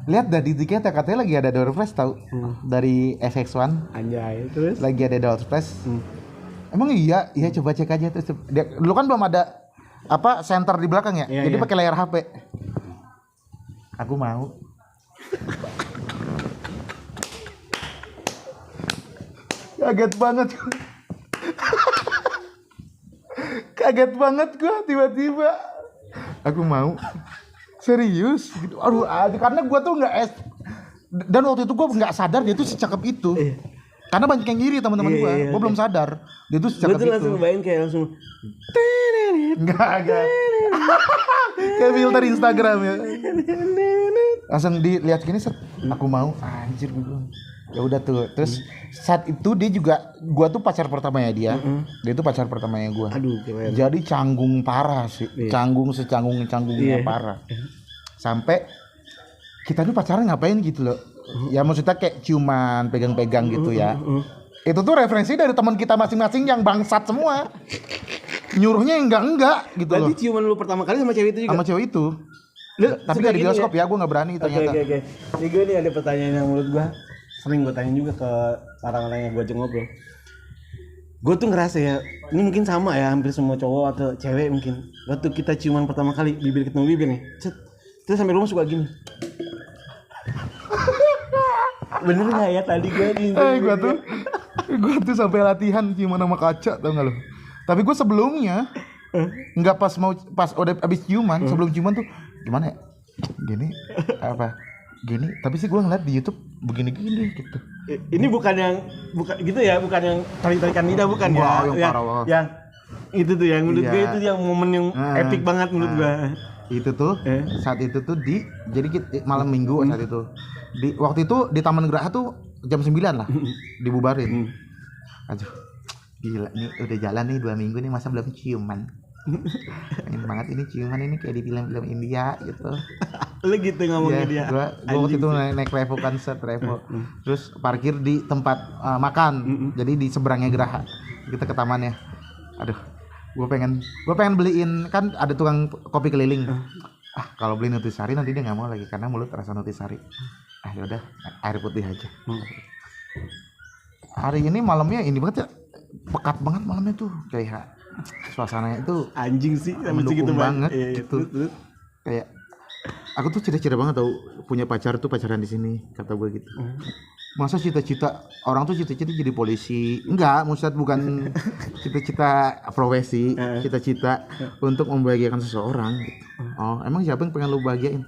Lihat dah di tiket katanya lagi ada door prize tahu. Dari SX1. Anjay, terus Lagi ada door prize. Emang iya coba cek aja terus. Dulu kan belum ada apa center di belakang ya. Iya, Jadi iya. pakai layar HP. Aku mau. Kaget banget. Kaget banget gua tiba-tiba. Aku mau. Serius gitu. Aduh, karena gua tuh dan waktu itu gua nggak sadar dia tuh secakep itu. Karena banyak yang ngiri teman-teman gua. Gua belum sadar. Dia tuh secakep gue tuh itu. langsung bayangin kayak langsung Enggak. Kayak filter Instagram ya. Langsung dilihat gini set. Aku mau. Anjir gue bilang. Ya udah tuh. Terus saat itu dia juga gua tuh pacar pertamanya dia. Dia tuh pacar pertamanya gua. aduh keren. Jadi canggung parah sih. Canggung secanggung-canggungnya parah. Sampai kita tuh pacaran ngapain gitu loh. Ya maksudnya kayak ciuman, pegang-pegang gitu ya. Itu tuh referensi dari teman kita masing-masing yang bangsat semua. Nyuruhnya yang enggak gitu loh. Berarti ciuman lu pertama kali sama cewek itu juga? Sama cewek itu. Tapi nggak di bioskop ya, gue nggak berani ternyata. Oke. Ini gue nih ada pertanyaan yang menurut gue sering gue tanya juga ke orang-orang yang gue ajak ngobrol. Gue tuh ngerasa ya, ini mungkin sama ya hampir semua cowok atau cewek mungkin. Waktu kita ciuman pertama kali, bibir ketemu bibir nih, terus sampai rumah suka gini. Bener nggak ya tadi gue nih? Gue tuh sampai latihan ciuman sama kaca, tau nggak lo? Tapi gue sebelumnya nggak pas udah abis ciuman, sebelum ciuman tuh gimana ya? Gini apa? Gini. Tapi sih gue ngeliat di YouTube begini-gini gitu. Ini bukan gitu ya, bukan yang tarik-tarikan lidah bukan. Wah, ya. Yang itu tuh yang menurut gue itu yang momen yang epic banget menurut gue. Itu tuh saat itu tuh jadi malam minggu saat itu. Waktu itu di Taman Geraha tuh jam 9 lah dibubarin. Aduh. Gila nih udah jalan nih 2 minggu nih masa belum ciuman. Pengen banget ini ciuman ini kayak di film-film India gitu. Lu gitu ngomongnya dia. Gua waktu itu naik Revo konser Revo. Terus parkir di tempat makan. Jadi di seberangnya Geraha. Kita ke tamannya. Aduh, gue pengen beliin, kan ada tukang kopi keliling. Kalau beli Nutrisari nanti dia nggak mau lagi karena mulut rasa Nutrisari. Yaudah air putih aja. Hari ini malamnya ini banget ya, pekat banget malamnya tuh, kayak suasananya itu anjing sih mendukung banget gitu. Terus. Kayak aku tuh cita-cita banget tau punya pacar tuh pacaran di sini, kata gue gitu. Masa cita-cita orang tuh cita-cita jadi polisi? Enggak, maksud bukan cita-cita profesi, cita-cita untuk membahagiakan seseorang gitu. Oh, emang siapa yang pengen lu bahagiain?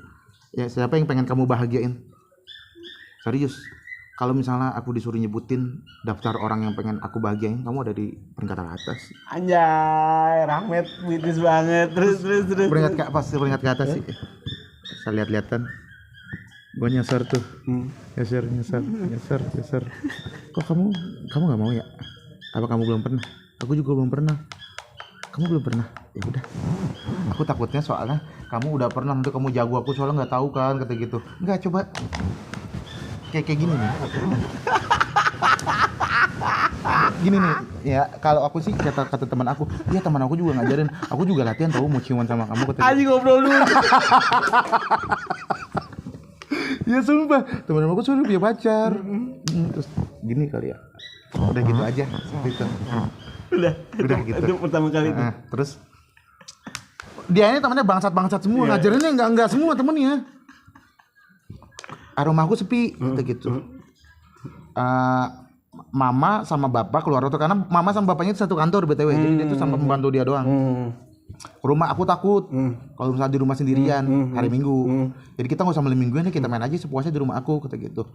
Ya siapa yang pengen kamu bahagiain? Serius. Kalau misalnya aku disuruh nyebutin daftar orang yang pengen aku bahagiain, kamu ada di peringkat atas. Anjay, Rahmat puitis banget. Terus. Peringkat ke atas sih. Saya lihat-lihatan. Gue nyasar tuh. Nyasar. Kok kamu nggak mau ya? Apa kamu belum pernah? Aku juga belum pernah. Kamu belum pernah? Ya udah. Aku takutnya soalnya kamu udah pernah, nanti kamu jago aku soalnya nggak tahu kan, kata gitu. Enggak, coba. Kayak gini nih. Gini nih, ya kalau aku sih kata teman aku, iya teman aku juga ngajarin, aku juga latihan tahu mau ciuman sama kamu, kata. Anjing ngobrol dulu. Ya sumpah, teman aku suruh punya pacar. Terus gini kali ya. Udah gitu aja, gitu. Udah gitu. Itu pertama kali itu. Terus dia ini temannya bangsat semua, ngajarinnya enggak semua temennya. Rumah aku sepi, gitu. Mama sama bapak keluar tuh karena mama sama bapaknya itu satu kantor BTW, jadi dia tuh sama pembantu dia doang. Rumah aku takut kalau misalnya di rumah sendirian hari Minggu. Jadi kita nggak usah malam mingguan, kita main aja sepuasnya di rumah aku, kata gitu.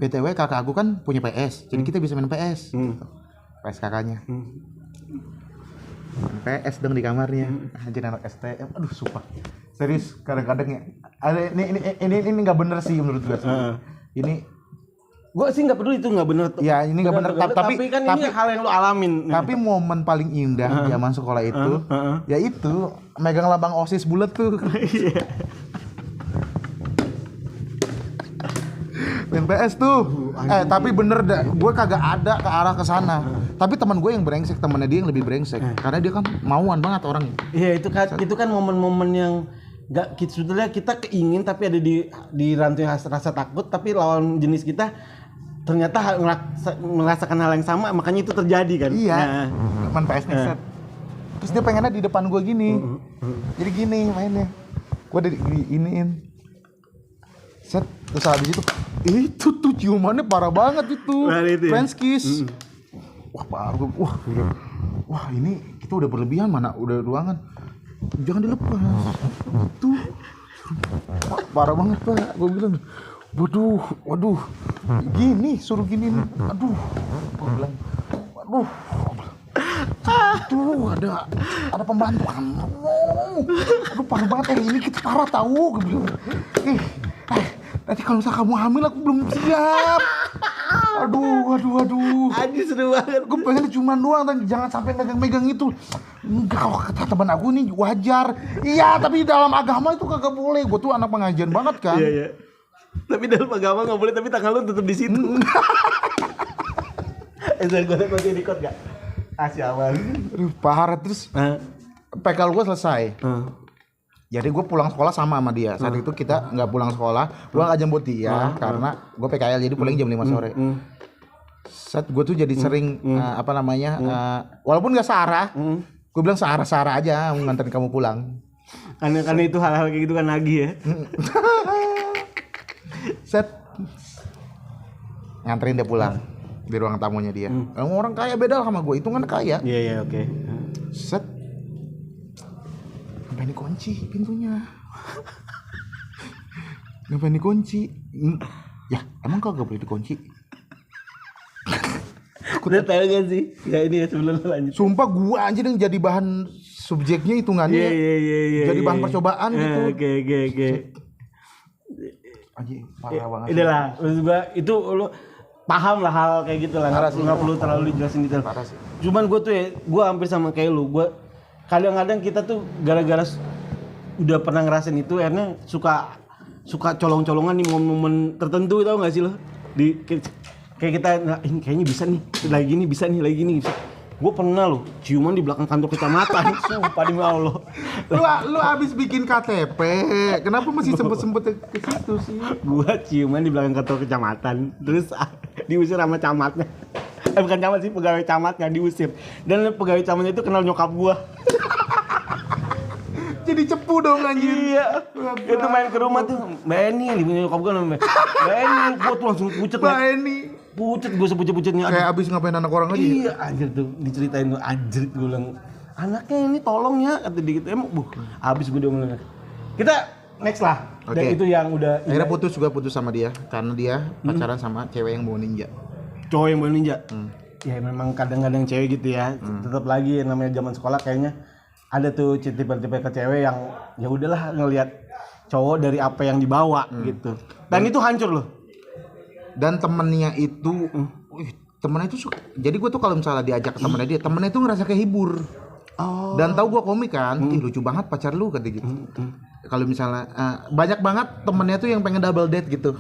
BTW kakak aku kan punya PS, jadi kita bisa main PS. Gitu. PS kakaknya. Main PS dong di kamarnya. Anjir anak STM, aduh sumpah. Serius kadang-kadang ya. Ini nggak bener sih menurut gue. Ini gue sih nggak peduli itu nggak bener. Ya ini nggak bener. Tapi kan ini hal yang lu alamin. Tapi momen paling indah zaman sekolah itu, ya itu megang lambang OSIS bulat tuh. Main PS tuh. Tapi bener dah, gue kagak ada ke arah ke sana. Tapi teman gue yang brengsek, temannya dia yang lebih brengsek. Karena dia kan mauan banget orang. Iya, itu kan momen-momen sebetulnya kita keingin tapi ada di rantai rasa takut, tapi lawan jenis kita ternyata merasakan hal yang sama, makanya itu terjadi kan. Iya. Main PS nih set. Terus dia pengennya di depan gue gini. Jadi gini mainnya. Gue iniin. Set. Terus habis itu tuh ciumannya parah banget itu. French kiss. Wah parah. Wah ini kita udah berlebihan, mana udah ruangan. Jangan dilepas. Tuh. Parah banget Pak. Gue bilang. Waduh, gini, suruh gini, aduh, gue bilang, tuh ada pembantu kamu, aduh parah banget ini kita parah tahu, gue bilang, nanti kalau misalnya kamu hamil aku belum siap, aduh, anjir seru banget, gue pengen cuma doang, dan jangan sampai megang itu, enggak kalau kata teman aku ini wajar, iya tapi dalam agama itu kagak boleh, gue tuh anak pengajian banget kan. Iya. Tapi dalam agama nggak boleh, tapi tangan lu tetap di situ. Gue masih record gak? Asyik. Aduh parah. Terus PKL gue selesai. Jadi gue pulang sekolah sama dia. Saat itu kita nggak pulang sekolah, gue nggak jemput dia karena gue PKL jadi pulang jam 5 sore. Saat gue tuh jadi sering walaupun nggak searah, gue bilang searah aja nganterin kamu pulang. Karena itu hal-hal kayak gitu kan lagi ya. Set nganterin dia pulang di ruang tamunya dia. Orang kaya beda sama gue, itu kan kaya. Iya oke. Set ngapain dikunci pintunya? Ngapain dikunci? Ya emang kagak boleh dikunci. Udah tahu gak sih? Ya ini ya sebelum lanjut. Sumpah gue aja yang jadi bahan subjeknya hitungannya. Iya. Jadi bahan percobaan gitu. Oke. Anjing parah banget. Inilah maksud gua itu lu paham lah hal kayak gitu lah, nggak perlu terlalu dijelasin detail. Cuman gue tuh gue hampir sama kayak lu, gue kadang-kadang kita tuh gara-gara udah pernah ngerasain itu, akhirnya suka colong-colongan di momen-momen tertentu, tau nggak sih lo? Kayak kita ini kayaknya bisa nih, lagi gini. Gue pernah loh ciuman di belakang kantor kecamatan. Sumpah demi Allah. Lu abis bikin KTP, kenapa masih sempet ke situ sih? Gue ciuman di belakang kantor kecamatan, terus diusir sama camatnya. Bukan camat sih, pegawai camatnya diusir. Dan pegawai camatnya itu kenal nyokap gue. Jadi cepu dong anjir. Iya. Itu main ke rumah tuh, Mbak Eni yang dipunya nyokap gue namanya. Mbak Eni, gue tuh langsung pucet. Mbak Eni. Pucet gue sepucet-pucetnya. Kayak abis ngapain anak orang aja. Iya anjir tuh, diceritain tuh anjir, gue bilang anaknya ini tolong ya, kata dia gitu. Emang abis gue udah mulai. Kita next lah. Dan itu yang udah akhirnya putus sama dia karena dia pacaran sama cewek yang bawa ninja. Cowok yang bawa ninja. Ya memang kadang-kadang cewek gitu ya. Tetap lagi namanya zaman sekolah kayaknya ada tuh tipe-tipe ke cewek yang ya udahlah ngelihat cowok dari apa yang dibawa gitu. Dan itu hancur loh. Dan temennya itu, temennya itu suka. Jadi gue tuh kalau misalnya diajak ke temennya dia, temennya itu ngerasa kehibur. Dan tahu gue komik kan, lucu banget pacar lu kata gitu. Kalau misalnya banyak banget temennya tuh yang pengen double date gitu.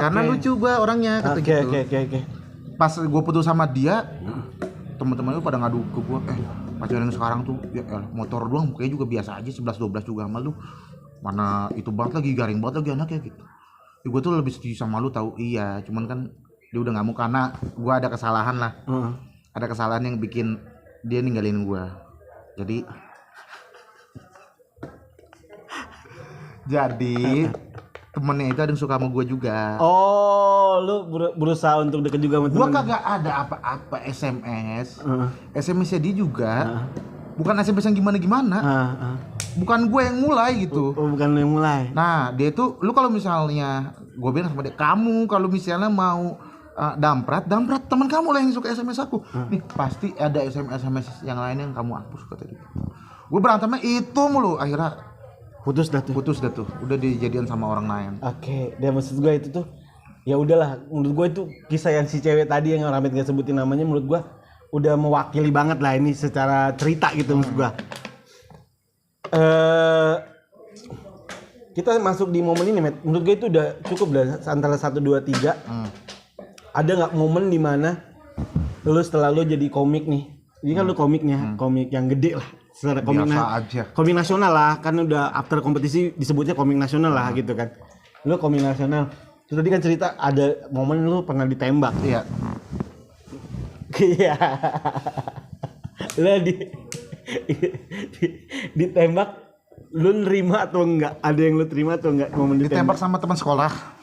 Karena lucu gue orangnya kata gitu. Oke. Pas gue putus sama dia, teman-temannya pada ngadu ke gue, pacaran yang sekarang tuh ya motor doang, kayaknya juga biasa aja 11-12 juga sama lu. Mana itu banget lagi, garing banget lagi anaknya gitu. Ya, gue tuh lebih setuju sama lu tahu, iya, cuman kan dia udah nggak mau karena gue ada kesalahan lah, ada kesalahan yang bikin dia ninggalin gue, jadi temennya itu ada yang suka sama gue juga. Oh, lu berusaha untuk deket juga sama temen. Gue kagak ada apa-apa SMS, SMS-nya dia juga, bukan SMS yang gimana-gimana. Bukan gue yang mulai gitu. Bukan lu yang mulai. Nah dia tuh, lu kalau misalnya gue bilang sama dia, kamu kalau misalnya mau damprat teman kamu lah yang suka SMS aku. Nih pasti ada SMS yang lain yang kamu hapus kata dia. Gue berantemnya itu mulu, akhirnya putus dah tuh. Udah dijadian sama orang lain. Oke, dan maksud gue itu tuh ya udahlah, menurut gue itu kisah yang si cewek tadi yang Ramit gak sebutin namanya, menurut gue udah mewakili banget lah ini secara cerita gitu. Maksud gue kita masuk di momen ini, Met. Menurut gue itu udah cukup lah, antara 1, 2, 3. Ada nggak momen dimana lu setelah lu jadi komik nih, ini kan lu komiknya komik yang gede lah, secara aja. komik nasional lah, kan udah after kompetisi disebutnya komik nasional lah gitu kan. Lu komik nasional. Terus tadi kan cerita ada momen lu pernah ditembak. Iya. Iya. Lu ditembak, lu nerima atau enggak? Ada yang lu terima atau enggak momen ditembak sama teman sekolah?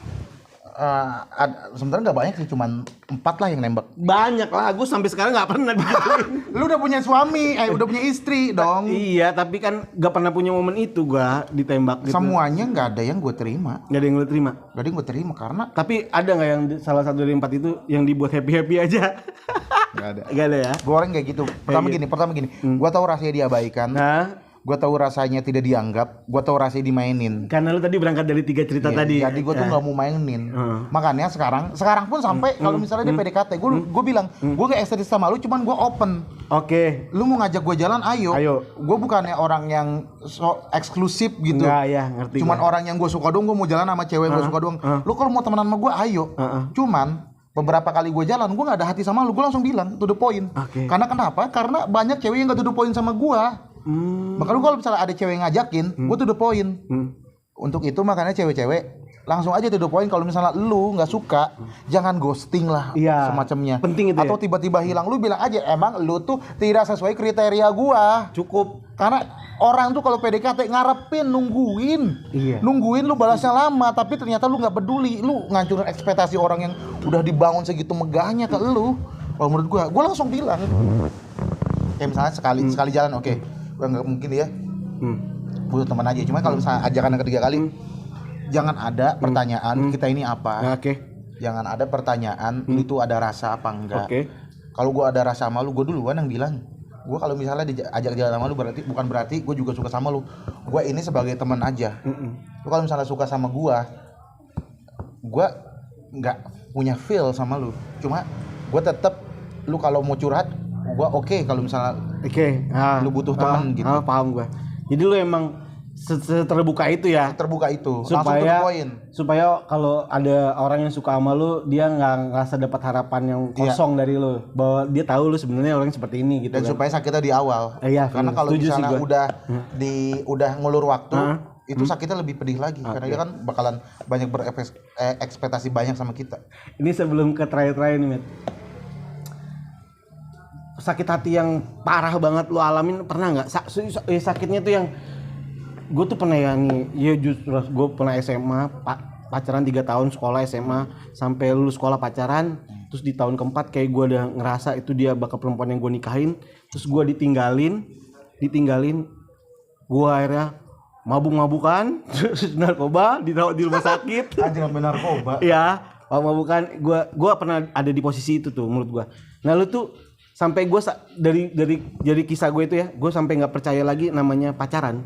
Sebenarnya nggak banyak sih, cuman 4 lah yang nembak. Banyak lah, gue sampai sekarang nggak pernah digituin. Lu udah punya suami, udah punya istri dong. Iya, tapi kan nggak pernah punya momen itu gua ditembak gitu. Semuanya nggak ada yang gue terima. Nggak ada yang lu terima? Gak ada yang gue terima karena. Tapi ada nggak yang salah satu dari 4 itu yang dibuat happy aja? Nggak ada. Nggak ada ya? Gue orang kayak gitu. Pertama gini. Gue tahu rasanya diabaikan. Nah, Gue tahu rasanya tidak dianggap. Gue tahu rasanya dimainin. karena lu tadi berangkat dari 3 cerita tadi. Jadi gue tuh nggak mau mainin. Makanya sekarang pun sampai kalau misalnya dia PDKT, gue bilang gue gak estetis sama lu, cuman gue open. Oke. Lu mau ngajak gue jalan, ayo. Gue bukannya orang yang so eksklusif gitu. Enggak ya, ngerti. Cuman orang yang gue suka doang, gue mau jalan sama cewek gue suka doang. Lu kalau mau temenan sama gue, ayo. Cuman beberapa kali gue jalan, gue gak ada hati sama lu, gue langsung bilang to the point. Karena kenapa? Karena banyak cewek yang gak to the point sama gue. Maka lu kalau misalnya ada cewek yang ngajakin, gue to the point. Untuk itu makanya cewek-cewek langsung aja to the point. Kalau misalnya lu nggak suka, jangan ghosting lah, semacamnya. Penting itu. Atau tiba-tiba hilang, lu bilang aja emang lu tuh tidak sesuai kriteria gua. Cukup. Karena orang tuh kalau PDKT ngarepin, nungguin lu balasnya lama, tapi ternyata lu nggak peduli, lu ngancurin ekspektasi orang yang udah dibangun segitu megahnya ke lu. Kalau menurut gua langsung bilang. Kayak misalnya sekali jalan, oke. Gua nggak mungkin ya. Butuh teman aja. Cuma kalau misalnya ajakan yang ketiga kali, jangan ada pertanyaan kita ini apa. Jangan ada pertanyaan itu ada rasa apa enggak. Kalau gua ada rasa sama lu, gua duluan yang bilang. Gua kalau misalnya diajak jalan sama lu bukan berarti gua juga suka sama lu. Gua ini sebagai teman aja. Lu kalau misalnya suka sama gua nggak punya feel sama lu. Cuma gua tetap, lu kalau mau curhat gua oke kalau misalnya lu butuh teman gitu. Paham gua. Jadi lu emang terbuka itu ya. Terbuka itu. Langsung to the point. Supaya kalau ada orang yang suka sama lu, dia nggak ngerasa dapat harapan yang kosong dari lu. Bahwa dia tahu lu sebenarnya orang seperti ini gitu. Dan supaya sakitnya di awal. Karena kalau misalnya udah ngulur waktu, itu sakitnya lebih pedih lagi. Karena dia kan bakalan banyak berekspektasi banyak sama kita. Ini sebelum ke terakhir nih, Met. Sakit hati yang parah banget lu alamin pernah nggak? Sakitnya tuh yang gue tuh pernah justru gue pernah SMA pacaran 3 tahun, sekolah SMA sampai lulus sekolah pacaran, terus di tahun keempat kayak gue udah ngerasa itu dia bakal perempuan yang gue nikahin, terus gue ditinggalin, gue akhirnya mabuk-mabukan, terus narkoba, dirawat di rumah sakit. Anjir, narkoba. Iya, mabuk-mabukan. Gue pernah ada di posisi itu tuh menurut gue. Nah lu tuh sampai gue dari kisah gue itu ya, gue sampai nggak percaya lagi namanya pacaran.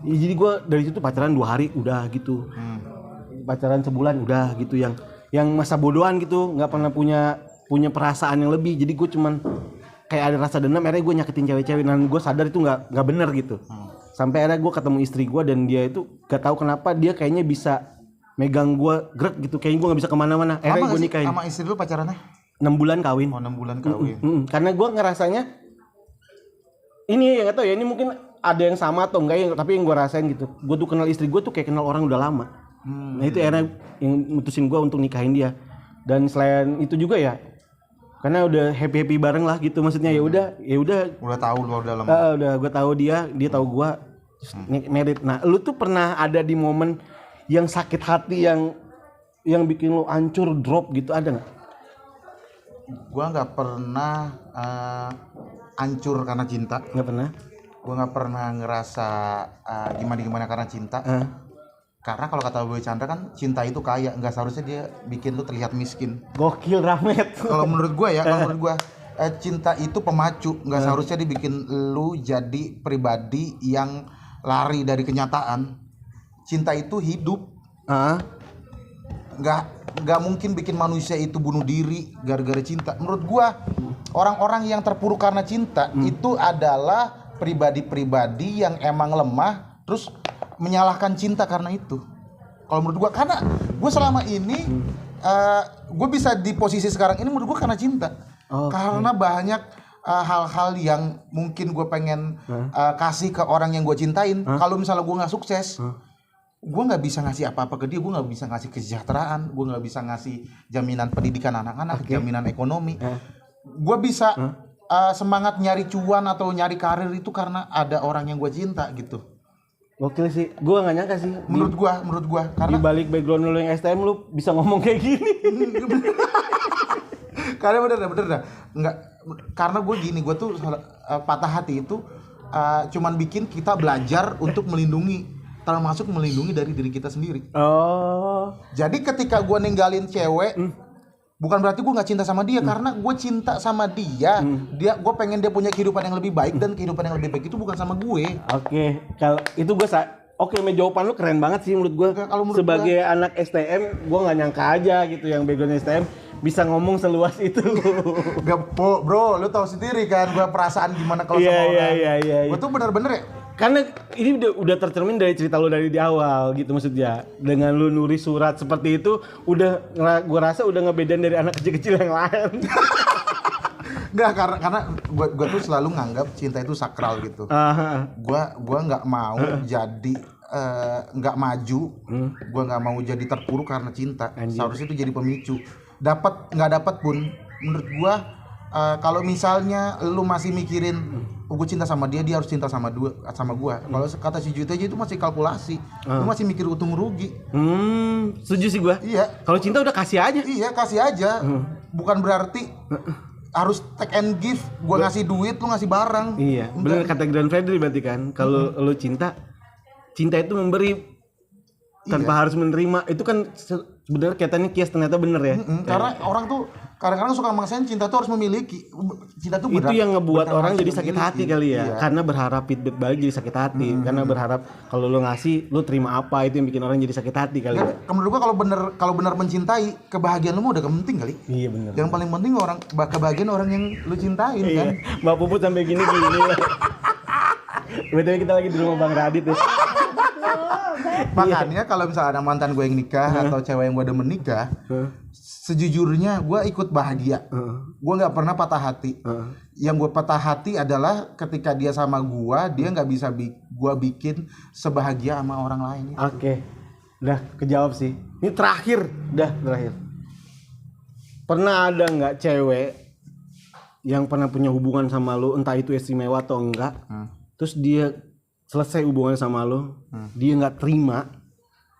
Ya, jadi gue dari situ pacaran 2 hari udah gitu, pacaran sebulan udah gitu, yang masa bodohan gitu, nggak pernah punya perasaan yang lebih. Jadi gue cuman kayak ada rasa dendam, akhirnya gue nyakitin cewek-cewek, dan gue sadar itu nggak bener gitu. Sampai akhirnya gue ketemu istri gue, dan dia itu gak tahu kenapa dia kayaknya bisa megang gue grek gitu, kayaknya gue nggak bisa kemana-mana. Akhirnya gue nikahin. Sama istri lu pacarannya? 6 bulan kawin. 6 bulan kawin. Karena gue ngerasanya ini ya nggak tahu ya, ini mungkin ada yang sama atau enggak ya, tapi yang gue rasain gitu. Gue tuh kenal istri gue tuh kayak kenal orang udah lama. Nah itu akhirnya yang mutusin gue untuk nikahin dia. Dan selain itu juga ya, karena udah happy bareng lah gitu, maksudnya ya udah. Udah tahu lu udah lama. Udah gue tahu dia tahu gue, merit. Nah lu tuh pernah ada di momen yang sakit hati yang bikin lu hancur, drop gitu, ada nggak? Gua nggak pernah hancur karena cinta. Nggak pernah. Gua nggak pernah ngerasa gimana karena cinta. Karena kalau kata Boy Chandra kan, cinta itu kaya, nggak seharusnya dia bikin lu terlihat miskin. Gokil, Ramet. Kalau menurut gua ya, cinta itu pemacu, nggak seharusnya dibikin lu jadi pribadi yang lari dari kenyataan. Cinta itu hidup. Nggak mungkin bikin manusia itu bunuh diri gara-gara cinta. Menurut gua, orang-orang yang terpuruk karena cinta itu adalah pribadi-pribadi yang emang lemah, terus menyalahkan cinta karena itu. Kalau menurut gua, karena gua selama ini gua bisa di posisi sekarang ini menurut gua karena cinta. Karena banyak hal-hal yang mungkin gue pengen kasih ke orang yang gue cintain. Kalau misalnya gue nggak sukses, gue nggak bisa ngasih apa-apa ke dia. Gue nggak bisa ngasih kesejahteraan, gue nggak bisa ngasih jaminan pendidikan anak-anak, jaminan ekonomi. Gue bisa semangat nyari cuan atau nyari karir itu karena ada orang yang gue cinta gitu. Gokil sih, gue nggak nyangka sih. Menurut gue karena di balik background lu yang STM lu bisa ngomong kayak gini. Karena bener dah. Nggak, karena gue gini, gue tuh patah hati itu cuman bikin kita belajar untuk melindungi, termasuk melindungi dari diri kita sendiri. Jadi ketika gue ninggalin cewek, bukan berarti gue nggak cinta sama dia, karena gue cinta sama dia. Gue pengen dia punya kehidupan yang lebih baik, dan kehidupan yang lebih baik itu bukan sama gue. Oke, kalau itu gue jawaban lu keren banget sih menurut gue. Sebagai anak STM, gue nggak nyangka aja gitu yang background STM bisa ngomong seluas itu. Gak, bro, lu tahu sendiri kan gue perasaan gimana kalau sama orang. Iya. Gue tuh bener-bener ya. Karena ini udah tercermin dari cerita lu dari di awal gitu, maksudnya dengan lu nulis surat seperti itu udah gue rasa udah ngebedain dari anak kecil-kecil yang lain. Enggak, karena gue tuh selalu nganggap cinta itu sakral gitu. Gue nggak mau jadi nggak maju, gue nggak mau jadi terpuruk karena cinta. Seharusnya itu jadi pemicu. Dapat nggak dapat pun, menurut gue kalau misalnya lu masih mikirin gue cinta sama dia harus cinta sama gue. Kalau kata si Juta aja itu masih kalkulasi, lu masih mikir untung rugi. Setuju sih gue. Iya. Kalau cinta udah kasih aja. Iya, kasih aja. Bukan berarti harus take and give. Gue ngasih duit, lu ngasih barang. Iya. Benar kata Grand Fredly berarti kan. Kalau lu cinta itu memberi tanpa harus menerima. Itu kan sebenarnya kaitannya kias, ternyata bener ya. Karena orang tuh kadang-kadang suka maksain cinta tuh harus memiliki. Cinta tuh itu yang ngebuat orang jadi sakit hati kali ya. Iya. Karena berharap feedback balik jadi sakit hati. Karena berharap kalau lu ngasih, lu terima apa, itu yang bikin orang jadi sakit hati kali ya. Menurut gua kalau benar mencintai, kebahagiaan lu mah udah penting kali. Iya benar. Yang paling penting kebahagiaan orang yang lu cintain kan. Mbak Puput sampai gini lah. Betul, kita lagi di rumah Bang Radit ya. Makanya kalau misalnya ada mantan gue yang nikah atau cewek yang gue demen nikah, sejujurnya gue ikut bahagia. Gue nggak pernah patah hati. Yang gue patah hati adalah ketika dia sama gue, dia nggak bisa gue bikin sebahagia sama orang lain. Oke, udah kejawab sih. Ini terakhir. Pernah ada nggak cewek yang pernah punya hubungan sama lo, entah itu istimewa atau enggak, terus dia selesai hubungan sama lo, dia nggak terima,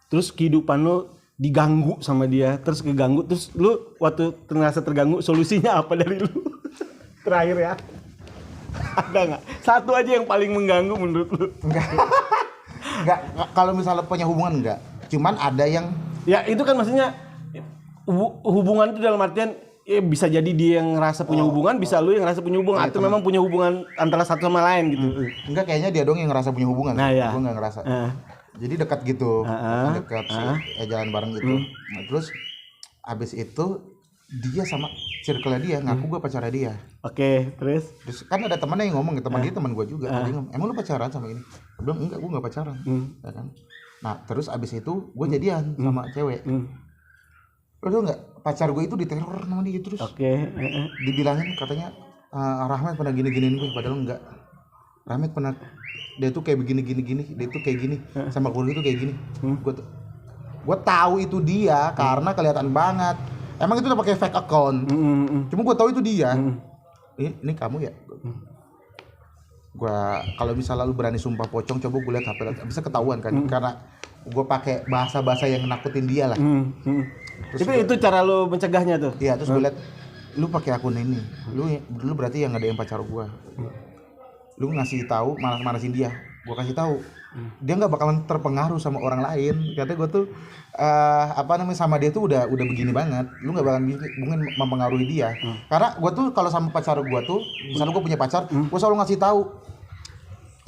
terus kehidupan lo diganggu sama dia, terus keganggu, terus lo waktu terasa terganggu, solusinya apa dari lo? Terakhir ya, ada nggak? Satu aja yang paling mengganggu menurut lo? Enggak. Kalau misalnya punya hubungan enggak, cuman ada yang ya itu kan maksudnya hubungan itu dalam artian bisa jadi dia yang ngerasa punya hubungan, bisa lu yang ngerasa punya hubungan, atau memang punya hubungan antara satu sama lain gitu. Enggak, kayaknya dia dong yang ngerasa punya hubungan. Nah, ya. Gue nggak ngerasa. Jadi dekat gitu, dekat sih, jalan bareng gitu. Nah, terus abis itu dia sama circle dia ngaku gue pacarnya dia. Oke, terus kan ada temannya yang ngomong, teman dia teman gue juga. Dia ngomong, emang lu pacaran sama ini? Gue bilang enggak, gue nggak pacaran. Ya kan? Nah terus abis itu gue jadian sama cewek. Lo tau nggak, pacar gue itu diteror sama dia terus. Dibilangin katanya Rahmat pernah gini-giniin gue, padahal enggak. Rahmat pernah, dia tuh kayak begini, dia tuh kayak gini, sama keluarga itu kayak gini. Gue tahu itu dia karena kelihatan banget. Emang itu udah pakai fake account. Cuma gue tahu itu dia. Ini kamu ya? Gue kalau misalnya lu berani sumpah pocong, coba gue lihat HP, bisa ketahuan kan? Karena gue pakai bahasa yang nakutin dia lah. Itu cara lo mencegahnya tuh? Iya, terus gue liat, lu pakai akun ini, lu berarti yang ada yang pacar gue. Lu ngasih tahu malah marahin dia. Gue kasih tahu, dia nggak bakalan terpengaruh sama orang lain. Katanya gue tuh sama dia tuh udah begini banget. Lu nggak bakalan mungkin mempengaruhi dia. Karena gue tuh kalau sama pacar gue tuh, misalnya gue punya pacar, gue selalu ngasih tahu.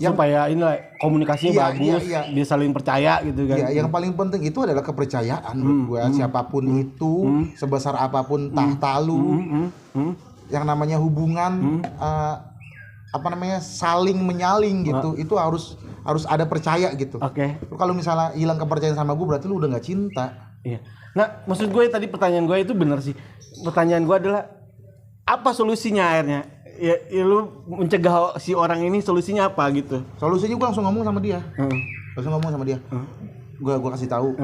Supaya inilah komunikasinya bagus, dia saling percaya gitu kan. Iya, yang paling penting itu adalah kepercayaan menurut gua. Siapapun itu, sebesar apapun tahta lu, yang namanya hubungan saling menyaling gitu, itu harus ada percaya gitu. Kalau misalnya hilang kepercayaan sama gua, berarti lu udah nggak cinta. Iya. Nah, maksud gue tadi pertanyaan gue itu benar sih. Pertanyaan gue adalah apa solusinya akhirnya? ya lu mencegah si orang ini solusinya apa gitu? Solusinya gue langsung ngomong sama dia. Gue kasih tahu.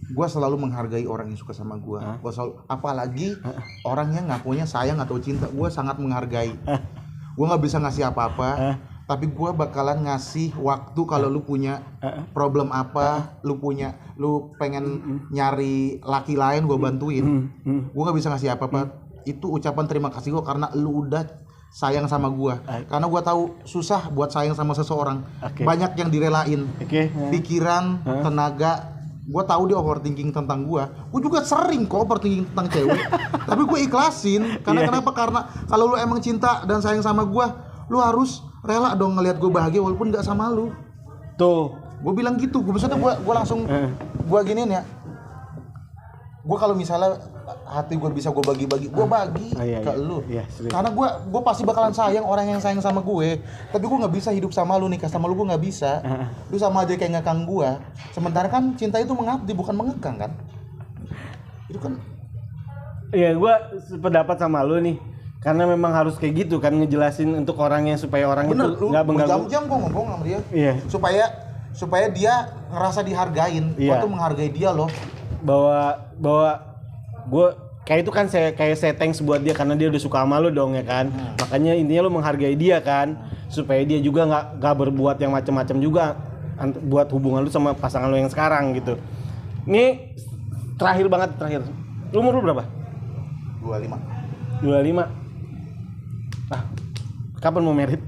Gue selalu menghargai orang yang suka sama gue. Gue selalu, apalagi orang yang ngakunya sayang atau cinta, gue sangat menghargai. Gue nggak bisa ngasih apa-apa, tapi gue bakalan ngasih waktu kalau lu punya problem apa, lu pengen nyari laki lain, gue bantuin. Gue nggak bisa ngasih apa-apa. Itu ucapan terima kasih gue karena lu udah sayang sama gue. Karena gue tahu susah buat sayang sama seseorang. Banyak yang direlain. Pikiran, tenaga. Gue tahu dia overthinking tentang gue. Gue juga sering kok overthinking tentang cewek. Tapi gue ikhlasin. Karena kenapa? Karena kalau lu emang cinta dan sayang sama gue, lu harus rela dong ngelihat gue bahagia walaupun nggak sama lu. Tuh. Gue bilang gitu. Maksudnya gue langsung gue giniin ya. Gue kalau misalnya hati gue bisa gue bagi-bagi, gue bagi ke lu. Karena gue pasti bakalan sayang orang yang sayang sama gue. Tapi gue nggak bisa hidup sama lu, nikah sama lu, gue nggak bisa. Lu sama aja kayak ngekang gue. Sementara kan cinta itu mengabdi bukan mengekang kan. Itu kan. Iya, gue sependapat sama lu nih. Karena memang harus kayak gitu kan, ngejelasin untuk orangnya supaya orang itu nggak mengganggu. Berjam-jam gue ngomong sama dia. Iya. Supaya dia ngerasa dihargain. Gue tuh menghargai dia loh. Bahwa gue kayak itu kan kayak saya thanks buat dia karena dia udah suka sama lu dong ya kan. Makanya intinya lu menghargai dia kan, supaya dia juga nggak berbuat yang macam-macam juga buat hubungan lu sama pasangan lu yang sekarang gitu. Ini terakhir. Lu umur lu berapa? 25. Kapan mau merit?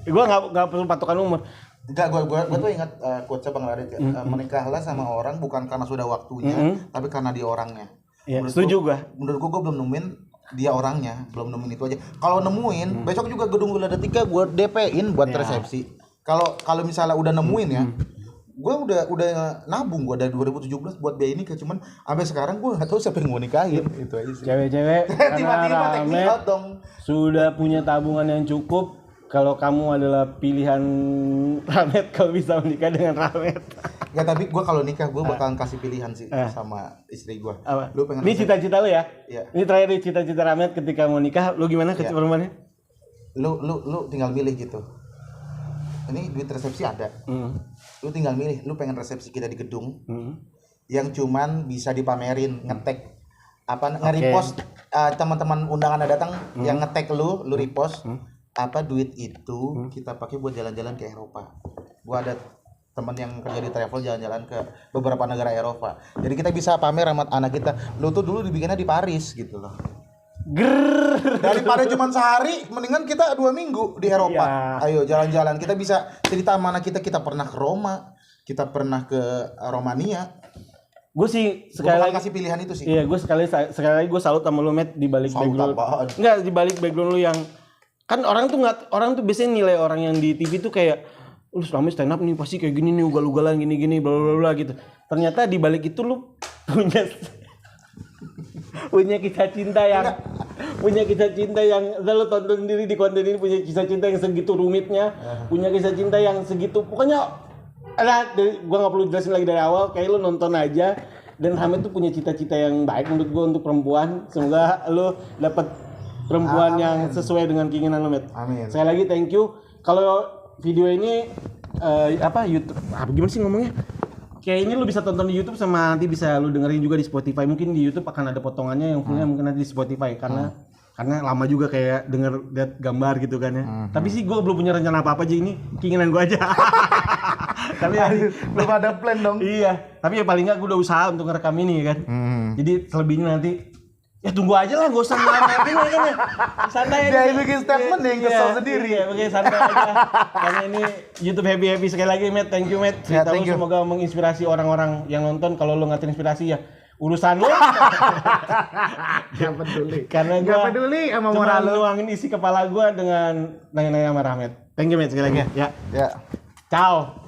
Gue nggak perlu patokan umur. Enggak, gue tuh ingat quotes Bang Radit ya. Menikahlah sama orang bukan karena sudah waktunya, tapi karena dia orangnya. Iya, setuju gue. Menurut gue belum nemuin dia orangnya, belum nemuin itu aja. Kalau nemuin, besok juga gedung Gula Datika gue DP-in buat resepsi. Kalau misalnya udah nemuin ya, gue udah nabung gue dari 2017 buat biaya nikah, cuman sampai sekarang gue nggak tahu siapa yang mau nikahin. Itu aja sih. Cewek-cewek tiba-tiba teknik out dong. Sudah punya tabungan yang cukup. Kalau kamu adalah pilihan Ramet, kau bisa menikah dengan Ramet. Ya tapi gue kalau nikah gue bakalan kasih pilihan sih sama istri gue. Lu pengen? Ini cita-cita lu ya? Iya. Ini terakhir cita-cita Ramet ketika mau nikah, lu gimana ke perempuannya? Lu tinggal milih gitu. Ini duit resepsi ada. Lu tinggal milih. Lu pengen resepsi kita di gedung yang cuman bisa dipamerin, nge-tag nge-repost teman-teman undangan datang yang nge-tag lu repost. Duit itu kita pakai buat jalan-jalan ke Eropa. Gua ada teman yang kerja di travel jalan-jalan ke beberapa negara Eropa. Jadi kita bisa pamer sama anak kita. Lu tuh dulu dibikinnya di Paris gitu loh. Daripada cuma sehari, mendingan kita 2 minggu di Eropa. Ayo jalan-jalan. Kita bisa cerita sama anak kita pernah ke Roma, kita pernah ke Romania. Gue sih sekali lagi kasih pilihan itu sih. Iya, gue sekali lagi gue salut sama lu, Met, di balik background. Enggak, di balik background lu yang kan orang tuh biasanya nilai orang yang di TV tuh kayak lu selama stand up nih pasti kayak gini nih, ugal-ugalan gini-gini bla bla bla gitu. Ternyata di balik itu lu punya kisah cinta yang lu tonton sendiri di konten ini, punya kisah cinta yang segitu rumitnya, punya kisah cinta yang segitu pokoknya gua enggak perlu jelasin lagi dari awal, kayak lu nonton aja. Dan Hamid tuh punya cita-cita yang baik menurut gua untuk perempuan. Semoga lu dapat perempuan yang sesuai dengan keinginan lo, Met. Amin. Saya lagi thank you. Kalau video ini YouTube gimana sih ngomongnya? Kayaknya lu bisa tonton di YouTube sama nanti bisa lu dengerin juga di Spotify. Mungkin di YouTube akan ada potongannya yang fullnya mungkin nanti di Spotify karena lama juga kayak lihat gambar gitu kan ya. Tapi sih gue belum punya rencana apa-apa aja, ini keinginan gue aja. Tapi belum ada plan dong. Iya. Tapi ya paling enggak gue udah usaha untuk ngerekam ini kan. Jadi selebihnya nanti ya tunggu aja lah, gak usah ngelametin ya kan ya. Santai aja. Dia bikin statement yang kesel sendiri. Iya, oke, santai aja. Karena ini YouTube happy sekali lagi, Matt. Thank you, Matt. Cerita lu semoga menginspirasi orang-orang yang nonton. Kalau lu nggak terinspirasi ya urusan lu. Gak peduli. Karena gak peduli sama moral lu. Cuma nuangin isi kepala gua dengan nanya-nanya sama Rahmat. Thank you, Matt, sekali lagi. Ya. Ya. Ciao.